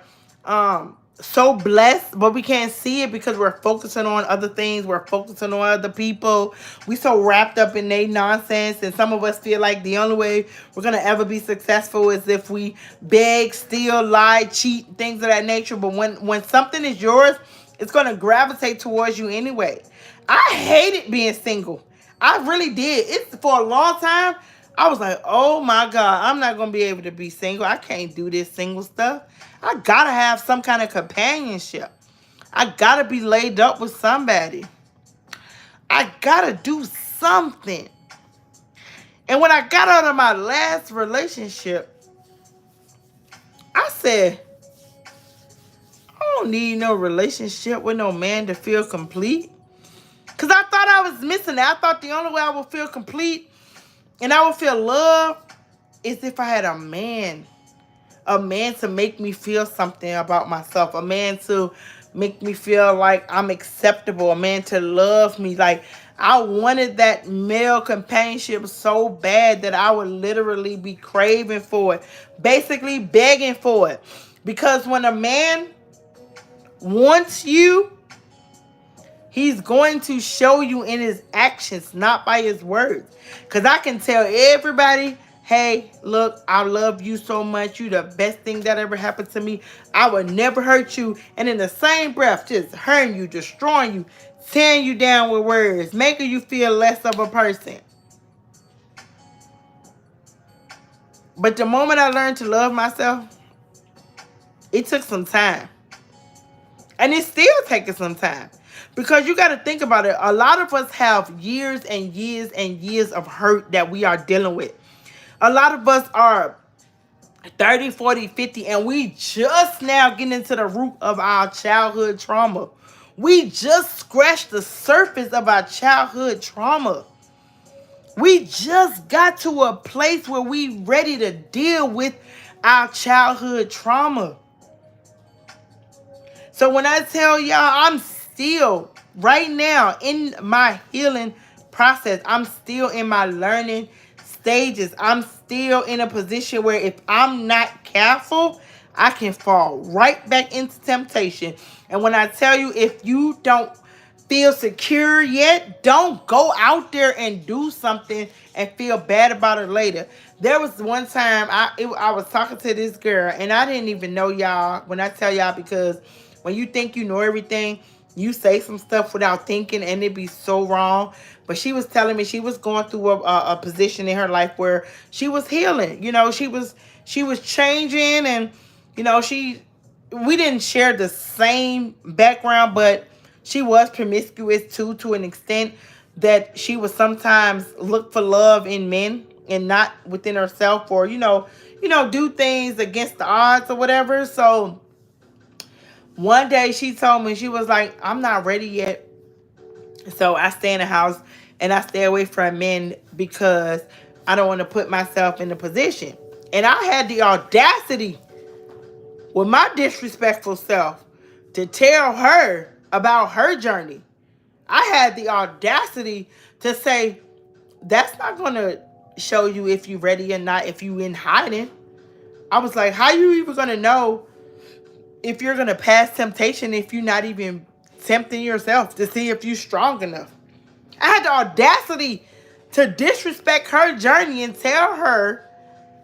so blessed, but we can't see it because we're focusing on other things. We're focusing on other people. We so wrapped up in their nonsense, and some of us feel like the only way we're gonna ever be successful is if we beg, steal, lie, cheat, things of that nature. But when something is yours, it's gonna gravitate towards you anyway. I hated being single. I really did. It's for a long time. I was like, oh my God, I'm not going to be able to be single. I can't do this single stuff. I got to have some kind of companionship. I got to be laid up with somebody. I got to do something. And when I got out of my last relationship, I said, I don't need no relationship with no man to feel complete. Because I thought I was missing it. I thought the only way I would feel complete and I would feel love is if I had a man. A man to make me feel something about myself. A man to make me feel like I'm acceptable. A man to love me. Like, I wanted that male companionship so bad that I would literally be craving for it. Basically begging for it. Because when a man wants you, he's going to show you in his actions, not by his words. Because I can tell everybody, hey, look, I love you so much. You the best thing that ever happened to me. I would never hurt you. And in the same breath, just hurting you, destroying you, tearing you down with words, making you feel less of a person. But the moment I learned to love myself, it took some time. And it's still taking some time. Because you got to think about it. A lot of us have years and years and years of hurt that we are dealing with. A lot of us are 30, 40, 50, and we just now getting into the root of our childhood trauma. We just scratched the surface of our childhood trauma. We just got to a place where we ready to deal with our childhood trauma. So when I tell y'all, I'm still right now in my healing process. I'm still in my learning stages. I'm still in a position where if I'm not careful, I can fall right back into temptation. And when I tell you, if you don't feel secure yet, don't go out there and do something and feel bad about it later. There was one time I was talking to this girl, and I didn't even know y'all when I tell y'all, because when you think you know everything, you say some stuff without thinking, and it be so wrong. But she was telling me she was going through a position in her life where she was healing. She was changing, and we didn't share the same background, but she was promiscuous too, to an extent that she would sometimes look for love in men and not within herself, or do things against the odds or whatever. So one day she told me, she was like, I'm not ready yet. So I stay in the house and I stay away from men because I don't want to put myself in a position. And I had the audacity with my disrespectful self to tell her about her journey. I had the audacity to say, that's not going to show you if you're ready or not, if you in hiding. I was like, how you even going to know if you're going to pass temptation if you're not even tempting yourself to see if you're strong enough? I had the audacity to disrespect her journey and tell her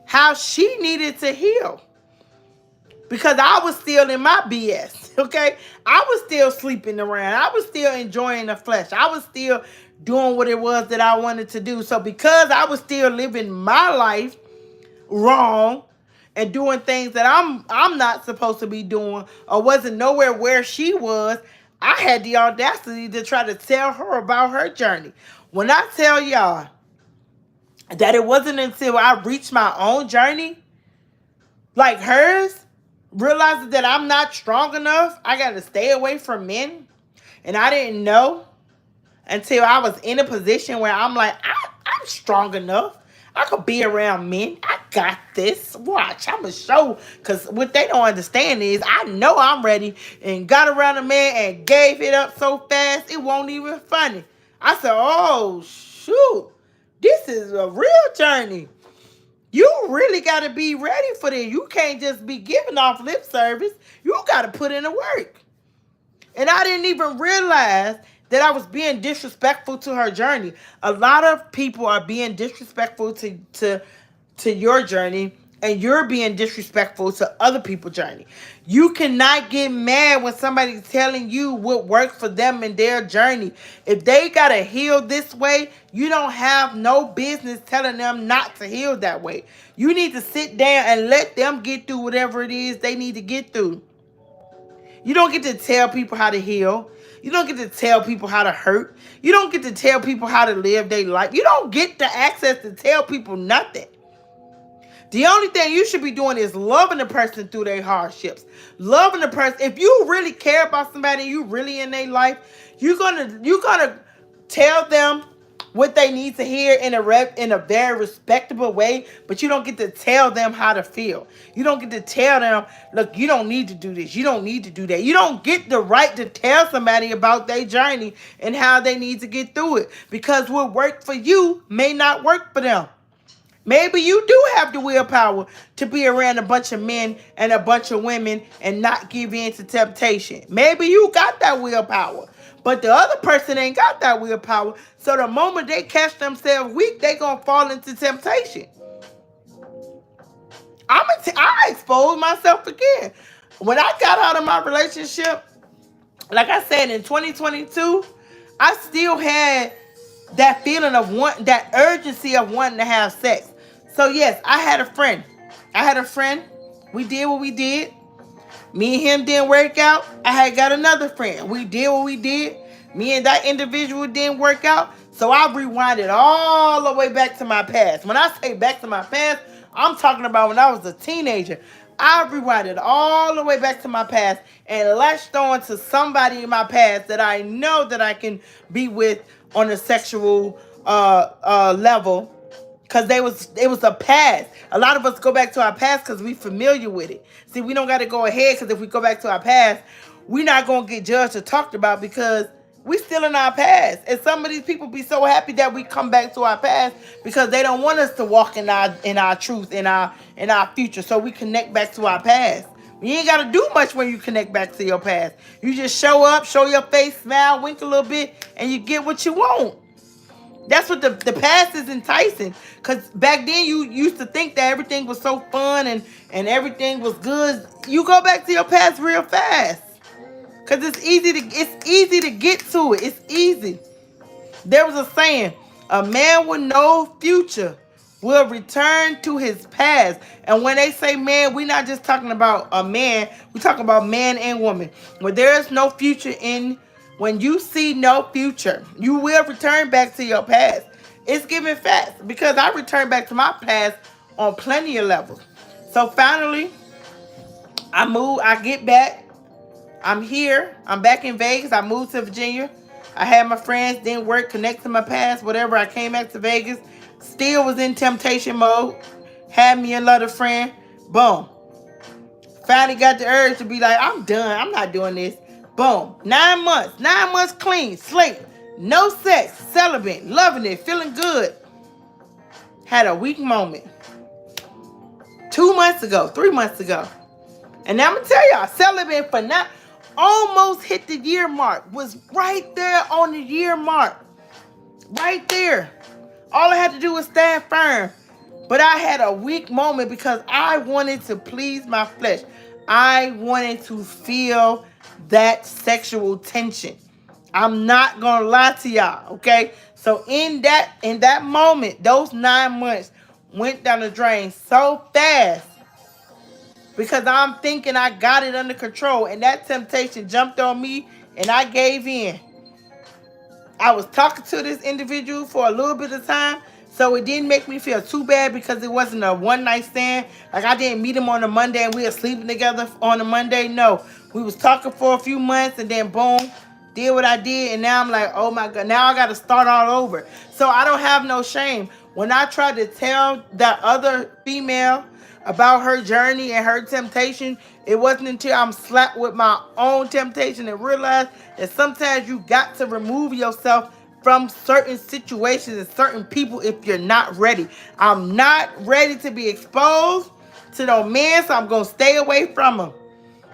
how she needed to heal. Because I was still in my BS, okay? I was still sleeping around. I was still enjoying the flesh. I was still doing what it was that I wanted to do. So because I was still living my life wrong and doing things that I'm not supposed to be doing, or wasn't nowhere where she was, I had the audacity to try to tell her about her journey. When I tell y'all that it wasn't until I reached my own journey, like hers, realizing that I'm not strong enough, I got to stay away from men. And I didn't know until I was in a position where I'm like, I'm strong enough. I could be around men. I got this. Watch, I'm going to show. Because what they don't understand is I know I'm ready, and got around a man and gave it up so fast, it won't even funny. I said, oh, shoot. This is a real journey. You really got to be ready for this. You can't just be giving off lip service. You got to put in the work. And I didn't even realize that I was being disrespectful to her journey. A lot of people are being disrespectful to your journey, and you're being disrespectful to other people's journey. You cannot get mad when somebody's telling you what worked for them in their journey. If they got to heal this way, you don't have no business telling them not to heal that way. You need to sit down and let them get through whatever it is they need to get through. You don't get to tell people how to heal. You don't get to tell people how to hurt. You don't get to tell people how to live their life. You don't get the access to tell people nothing. The only thing you should be doing is loving the person through their hardships. Loving the person. If you really care about somebody, you really in their life, you're gonna tell them what they need to hear in a very respectable way, but you don't get to tell them how to feel. You don't get to tell them, look, you don't need to do this. You don't need to do that. You don't get the right to tell somebody about their journey and how they need to get through it, because what worked for you may not work for them. Maybe you do have the willpower to be around a bunch of men and a bunch of women and not give in to temptation. Maybe you got that willpower, but the other person ain't got that willpower. So the moment they catch themselves weak, they gonna fall into temptation. I exposed myself again. When I got out of my relationship, like I said, in 2022, I still had that feeling of that urgency of wanting to have sex. So yes, I had a friend. We did what we did. Me and him didn't work out. I had got another friend. We did what we did. Me and that individual didn't work out. So I rewinded all the way back to my past. When I say back to my past, I'm talking about when I was a teenager. I rewinded all the way back to my past and latched on to somebody in my past that I know that I can be with on a sexual level. Because it was a past. A lot of us go back to our past because we familiar with it. See, we don't got to go ahead, because if we go back to our past, we're not going to get judged or talked about because we still in our past. And some of these people be so happy that we come back to our past because they don't want us to walk in our truth, in our future. So we connect back to our past. You ain't got to do much when you connect back to your past. You just show up, show your face, smile, wink a little bit, and you get what you want. That's what the past is enticing. Because back then you used to think that everything was so fun and everything was good. You go back to your past real fast. Because it's easy to get to it. It's easy. There was a saying, a man with no future will return to his past. And when they say man, we're not just talking about a man. We're talking about man and woman. When there is no future when you see no future, you will return back to your past. It's given fast because I return back to my past on plenty of levels. So finally, I get back. I'm here. I'm back in Vegas. I moved to Virginia. I had my friends, didn't work, connect to my past, whatever. I came back to Vegas. Still was in temptation mode. Had me another friend. Boom. Finally got the urge to be like, I'm done. I'm not doing this. Boom. 9 months. 9 months clean. Slate. No sex. Celibate. Loving it. Feeling good. Had a weak moment. 2 months ago. 3 months ago. And now I'm going to tell y'all. Celibate for now. Almost hit the year mark. Was right there on the year mark. Right there. All I had to do was stand firm. But I had a weak moment because I wanted to please my flesh. I wanted to feel that sexual tension. I'm not going to lie to y'all, okay? So in that moment, those 9 months went down the drain so fast. Because I'm thinking I got it under control. And that temptation jumped on me and I gave in. I was talking to this individual for a little bit of time. So it didn't make me feel too bad because it wasn't a one night stand. Like I didn't meet him on a Monday and we were sleeping together on a Monday. No. We was talking for a few months and then boom, did what I did. And now I'm like, oh my God, now I got to start all over. So I don't have no shame. When I tried to tell that other female about her journey and her temptation, it wasn't until I'm slapped with my own temptation and realized that sometimes you got to remove yourself from certain situations and certain people if you're not ready. I'm not ready to be exposed to no man, so I'm going to stay away from him.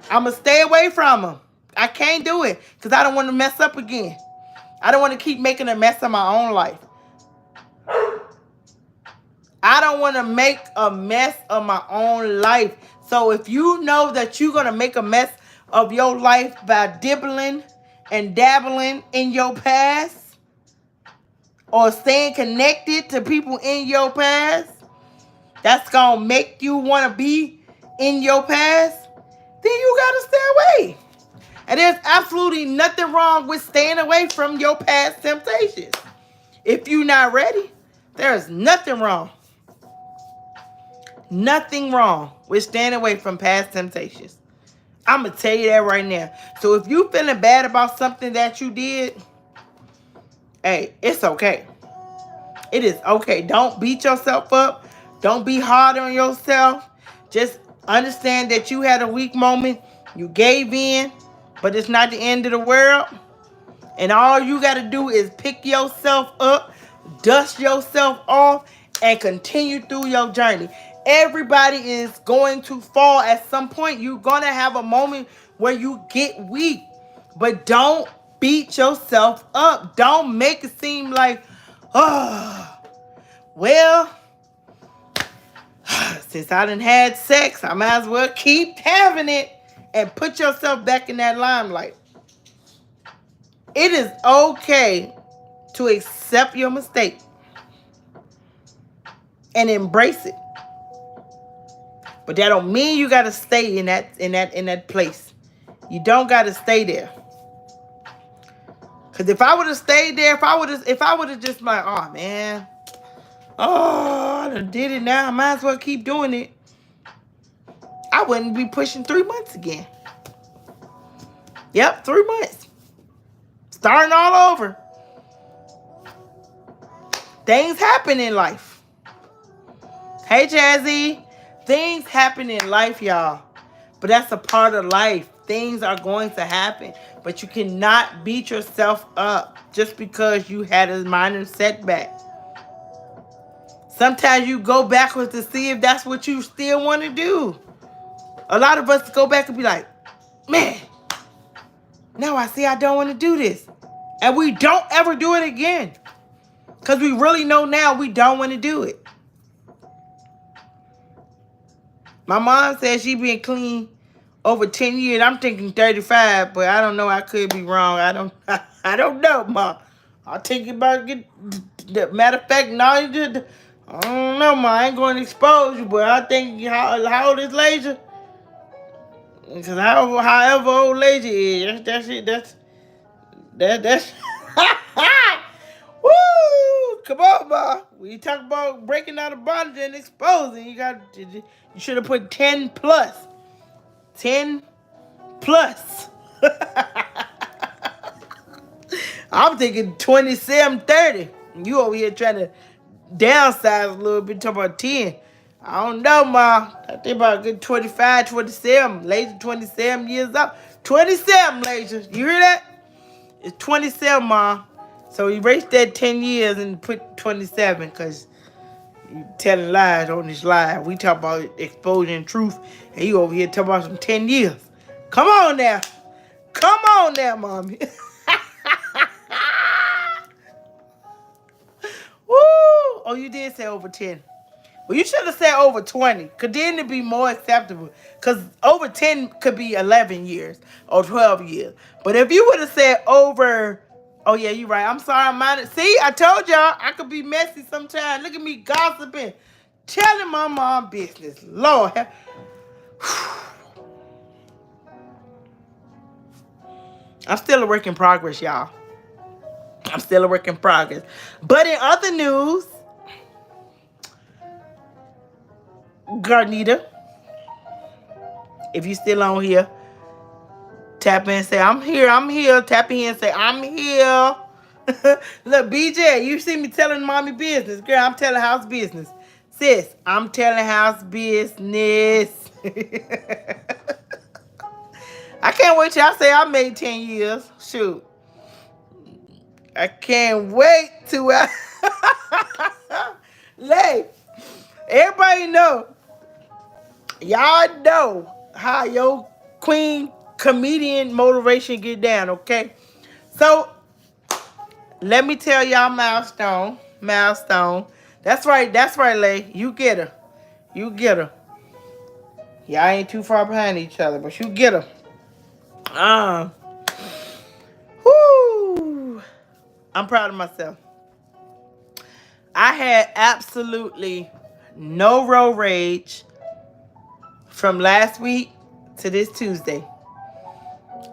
I'm going to stay away from him. I can't do it because I don't want to mess up again. I don't want to keep making a mess of my own life. I don't want to make a mess of my own life. So if you know that you're going to make a mess of your life by dibbling and dabbling in your past or staying connected to people in your past, that's going to make you want to be in your past, then you got to stay away. And there's absolutely nothing wrong with staying away from your past temptations. If you're not ready, there's nothing wrong. Nothing wrong with staying away from past temptations. I'm going to tell you that right now. So if you feeling bad about something that you did, hey, it's okay. It is okay. Don't beat yourself up. Don't be hard on yourself. Just understand that you had a weak moment. You gave in, but it's not the end of the world. And all you got to do is pick yourself up, dust yourself off, and continue through your journey. Everybody is going to fall at some point. You're going to have a moment where you get weak. But don't beat yourself up. Don't make it seem like, oh, well, since I done had sex, I might as well keep having it. And put yourself back in that limelight. It is okay to accept your mistake and embrace it. But that don't mean you gotta stay in that place. You don't gotta stay there. Cause if I would have stayed there, if I would have just like, oh man, I done did it now, I might as well keep doing it. I wouldn't be pushing 3 months again. Yep, 3 months. Starting all over. Things happen in life. Hey, Jazzy. Things happen in life, y'all. But that's a part of life. Things are going to happen. But you cannot beat yourself up just because you had a minor setback. Sometimes you go backwards to see if that's what you still want to do. A lot of us go back and be like, man, now I see I don't want to do this. And we don't ever do it again. Because we really know now we don't want to do it. My mom said she been clean over 10 years. I'm thinking 35, but I don't know. I could be wrong. I don't know, Ma. I'll think about it. Matter of fact, no, I don't know, Ma. I ain't going to expose you, but I think how old is Lasia? Because however old Lasia is, that's it. That's woo! Come on, Ma. When you talk about breaking out of bondage and exposing, you should have put 10 plus. 10 plus. I'm thinking 27, 30. You over here trying to downsize a little bit, talking about 10. I don't know, Ma. I think about a good 25, 27. Laser 27 years old. 27, Laser. You hear that? It's 27, Ma. So erase that 10 years and put 27, because you telling lies on this live. We talk about exposing truth, and you over here talking about some 10 years. Come on now. Come on now, Mommy. Woo! Oh, you did say over 10. Well, you should have said over 20, because then it'd be more acceptable. Because over 10 could be 11 years or 12 years. But if you would have said over... Oh, yeah, you're right. I'm sorry. I'm minded. See, I told y'all I could be messy sometimes. Look at me gossiping. Telling my mom business. Lord. I'm still a work in progress, y'all. I'm still a work in progress. But in other news, Garnita, if you still on here, tap in and say, I'm here, I'm here. Tap in and say, I'm here. Look, BJ, you see me telling mommy business. Girl, I'm telling house business. Sis, I'm telling house business. I can't wait till I say I made 10 years. Shoot. I can't wait till Lay. Everybody know. Y'all know how your queen comedian motivation get down, okay? So, let me tell y'all milestone. Milestone. That's right, Lay. You get her. You get her. Y'all ain't too far behind each other, but you get her. Whoo. I'm proud of myself. I had absolutely no road rage from last week to this Tuesday.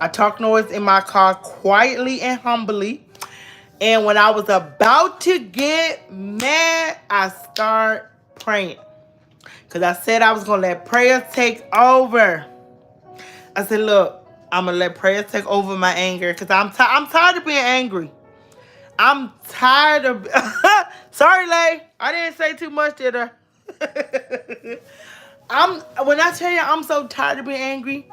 I talk noise in my car quietly and humbly. And when I was about to get mad, I start praying. Because I said I was going to let prayer take over. I said, look, I'm going to let prayer take over my anger. Because I'm tired of being angry. I'm tired of... Sorry, Lay. I didn't say too much, did I? When I tell you I'm so tired of being angry,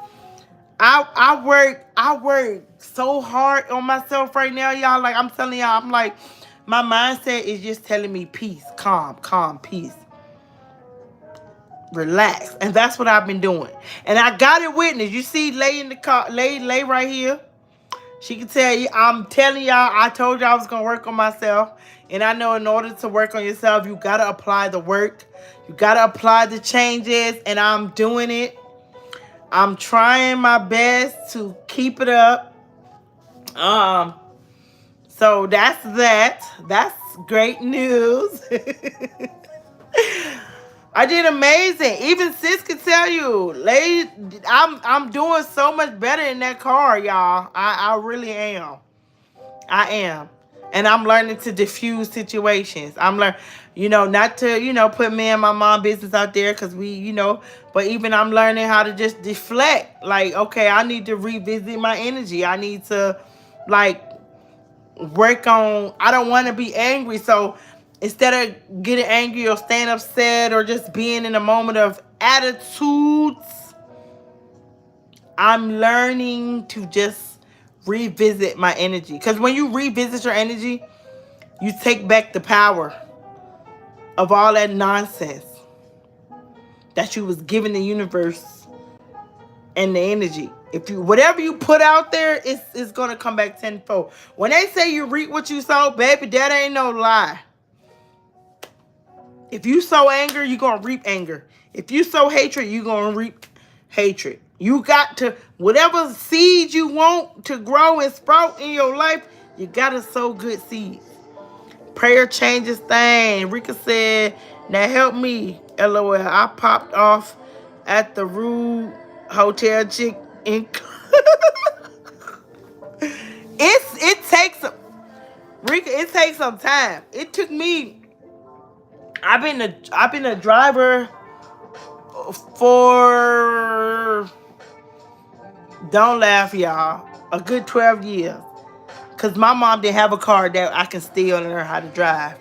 I work so hard on myself right now, y'all. Like, I'm telling y'all, I'm like, my mindset is just telling me peace, calm, peace. Relax. And that's what I've been doing. And I got it witnessed. You see Lay in the car, Lay right here. She can tell you, I'm telling y'all, I told y'all I was going to work on myself. And I know in order to work on yourself, you got to apply the work. You got to apply the changes. And I'm doing it. I'm trying my best to keep it up. So that's that. That's great news. I did amazing. Even sis could tell you, I'm doing so much better in that car, y'all. I really am. I am. And I'm learning to diffuse situations. I'm learning, not to, put me and my mom business out there because we, but even I'm learning how to just deflect. Like, okay, I need to revisit my energy. I need to, work on, I don't want to be angry. So instead of getting angry or staying upset or just being in a moment of attitudes, I'm learning to just revisit my energy. Because when you revisit your energy, you take back the power of all that nonsense that you was giving the universe and the energy. If you whatever you put out there, it's gonna come back tenfold. When they say you reap what you sow, baby, that ain't no lie. If you sow anger, you're gonna reap anger. If you sow hatred, you're gonna reap hatred. You got to, whatever seed you want to grow and sprout in your life, you gotta sow good seeds. Prayer changes things. Rika said, now help me. LOL. I popped off at the rude hotel chick in it takes some Rika, it takes some time. It took me, I've been a driver for, don't laugh y'all, a good 12 years. Cause my mom didn't have a car that I can still learn how to drive.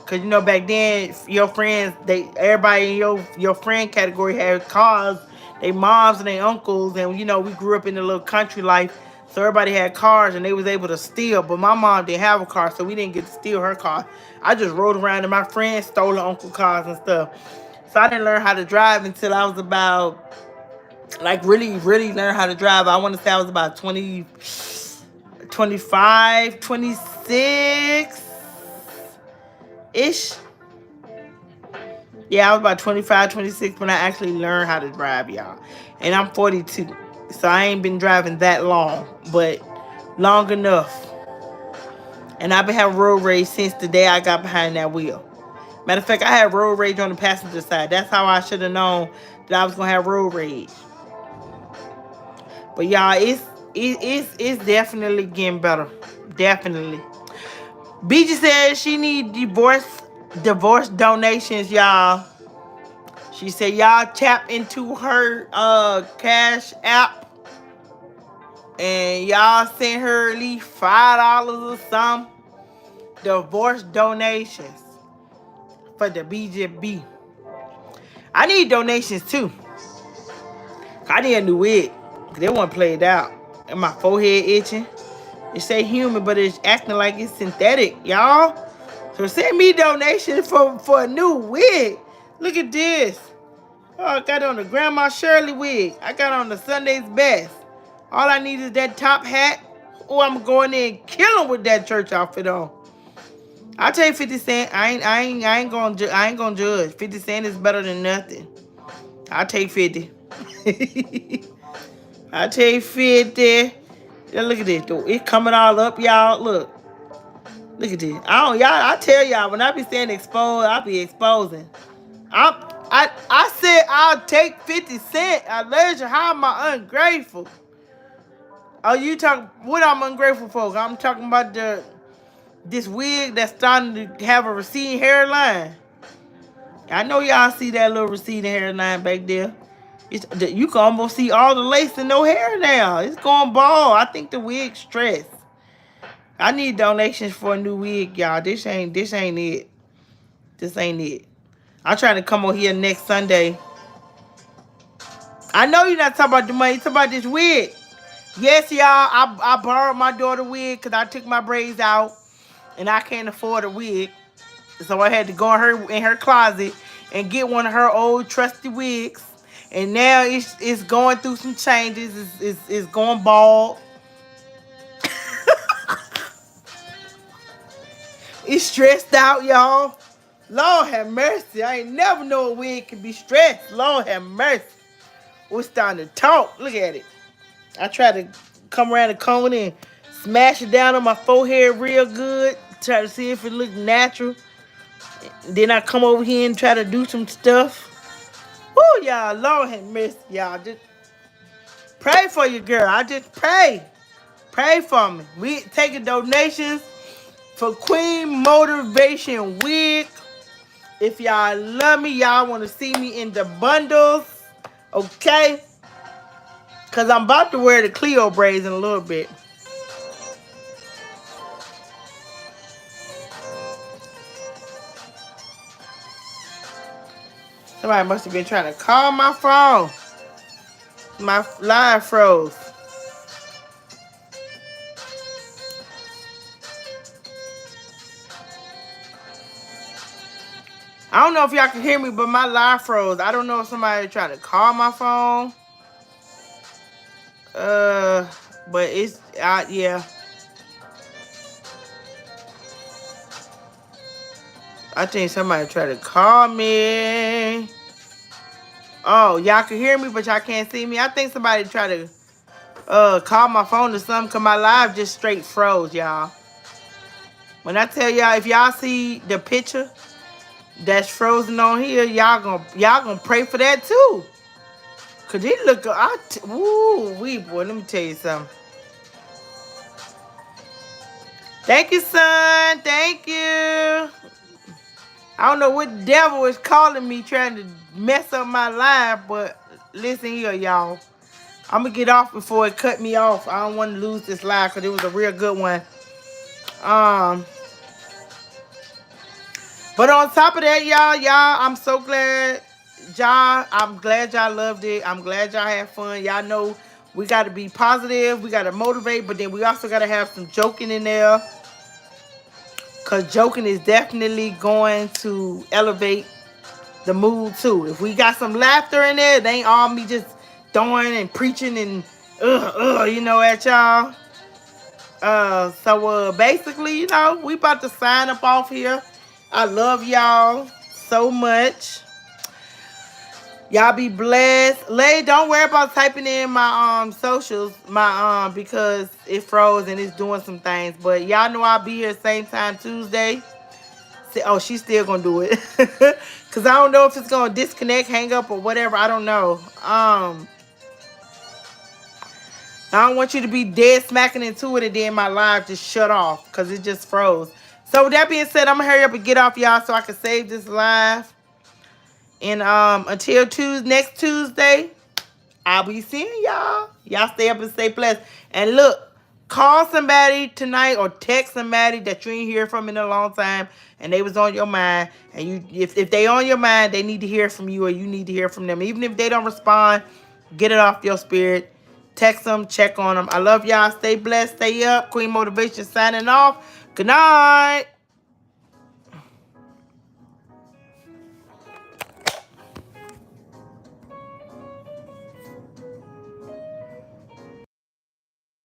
Cause you know back then your friends, everybody in your friend category had cars. They moms and their uncles, and you know we grew up in a little country life, so everybody had cars and they was able to steal. But my mom didn't have a car, so we didn't get to steal her car. I just rode around and my friends stole her uncle cars and stuff. So I didn't learn how to drive until I was about, like, really learn how to drive. I want to say I was about 20. 25, 26 ish. Yeah, I was about 25, 26 when I actually learned how to drive, y'all. And I'm 42. So I ain't been driving that long, but long enough. And I've been having road rage since the day I got behind that wheel. Matter of fact, I had road rage on the passenger side. That's how I should have known that I was going to have road rage. But y'all, it's definitely getting better. Definitely. BG said she need divorce donations, y'all. She said y'all tap into her cash app and y'all send her at least $5 or something. Divorce donations for the BGB. I need donations too. I need a new wig. They want played out. And my forehead itching. It say human, but it's acting like it's synthetic, y'all. So send me donations for a new wig. Look at this. Oh, I got on the Grandma Shirley wig. I got on the Sunday's Best. All I need is that top hat. Oh, I'm going in and kill him with that church outfit on. I'll tell you 50 Cent. I ain't gonna judge. 50 Cent is better than nothing. I'll take 50. I'll take 50. Yeah, look at this, though. It's coming all up, y'all. Look at this. I tell y'all, when I be saying expose, I be exposing. I said I'll take 50 Cent. I let you. How am I ungrateful? Oh, you talking what I'm ungrateful for? I'm talking about this wig that's starting to have a receding hairline. I know y'all see that little receding hairline back there. You can almost see all the lace and no hair now. It's going bald. I think the wig's stressed. I need donations for a new wig, y'all. This ain't it. This ain't it. I'm trying to come on here next Sunday. I know you're not talking about the money. You're talking about this wig. Yes, y'all. I borrowed my daughter's wig because I took my braids out and I can't afford a wig. So I had to go in her closet and get one of her old trusty wigs. And now it's going through some changes. It's going bald. It's stressed out, y'all. Lord have mercy. I ain't never know a wig can be stressed. Lord have mercy. We're starting to talk. Look at it. I try to come around the corner and smash it down on my forehead real good. Try to see if it looks natural. Then I come over here and try to do some stuff. Woo, y'all. Lord have mercy, y'all. Just pray for your girl. I just pray. Pray for me. We taking donations for Queen Motivation Wig. If y'all love me, y'all want to see me in the bundles, okay? Because I'm about to wear the Cleo braids in a little bit. Somebody must have been trying to call my phone. My line froze. I don't know if y'all can hear me, but my line froze. I don't know if somebody trying to call my phone But it's yeah. I think somebody tried to call me. Oh, y'all can hear me, but y'all can't see me. I think somebody tried to call my phone or something, cause my live just straight froze, y'all. When I tell y'all, if y'all see the picture that's frozen on here, y'all gonna pray for that too. Cause it look, woo, wee boy. Let me tell you something. Thank you, son. Thank you. I don't know what devil is calling me trying to mess up my life, but listen here, y'all. I'm going to get off before it cut me off. I don't want to lose this live because it was a real good one. But on top of that, y'all, I'm so glad I'm glad y'all loved it. I'm glad y'all had fun. Y'all know we got to be positive. We got to motivate, but then we also got to have some joking in there. Because joking is definitely going to elevate the mood too. If we got some laughter in there, it ain't all me just throwing and preaching and you know, at y'all. So basically, you know, we about to sign up off here. I love y'all so much. Y'all be blessed. Don't worry about typing in my socials, because it froze and it's doing some things. But y'all know I'll be here same time Tuesday. Oh, she's still gonna do it. Cause I don't know if it's gonna disconnect, hang up, or whatever. I don't know. I don't want you to be dead smacking into it and then my live just shut off because it just froze. So with that being said, I'm gonna hurry up and get off, y'all, so I can save this live. And until next Tuesday, I'll be seeing y'all. Y'all stay up and stay blessed. And look, call somebody tonight or text somebody that you ain't hear from in a long time and they was on your mind. And you, if they on your mind, they need to hear from you or you need to hear from them. Even if they don't respond, get it off your spirit. Text them, check on them. I love y'all. Stay blessed, stay up. Queen Motivation signing off. Good night.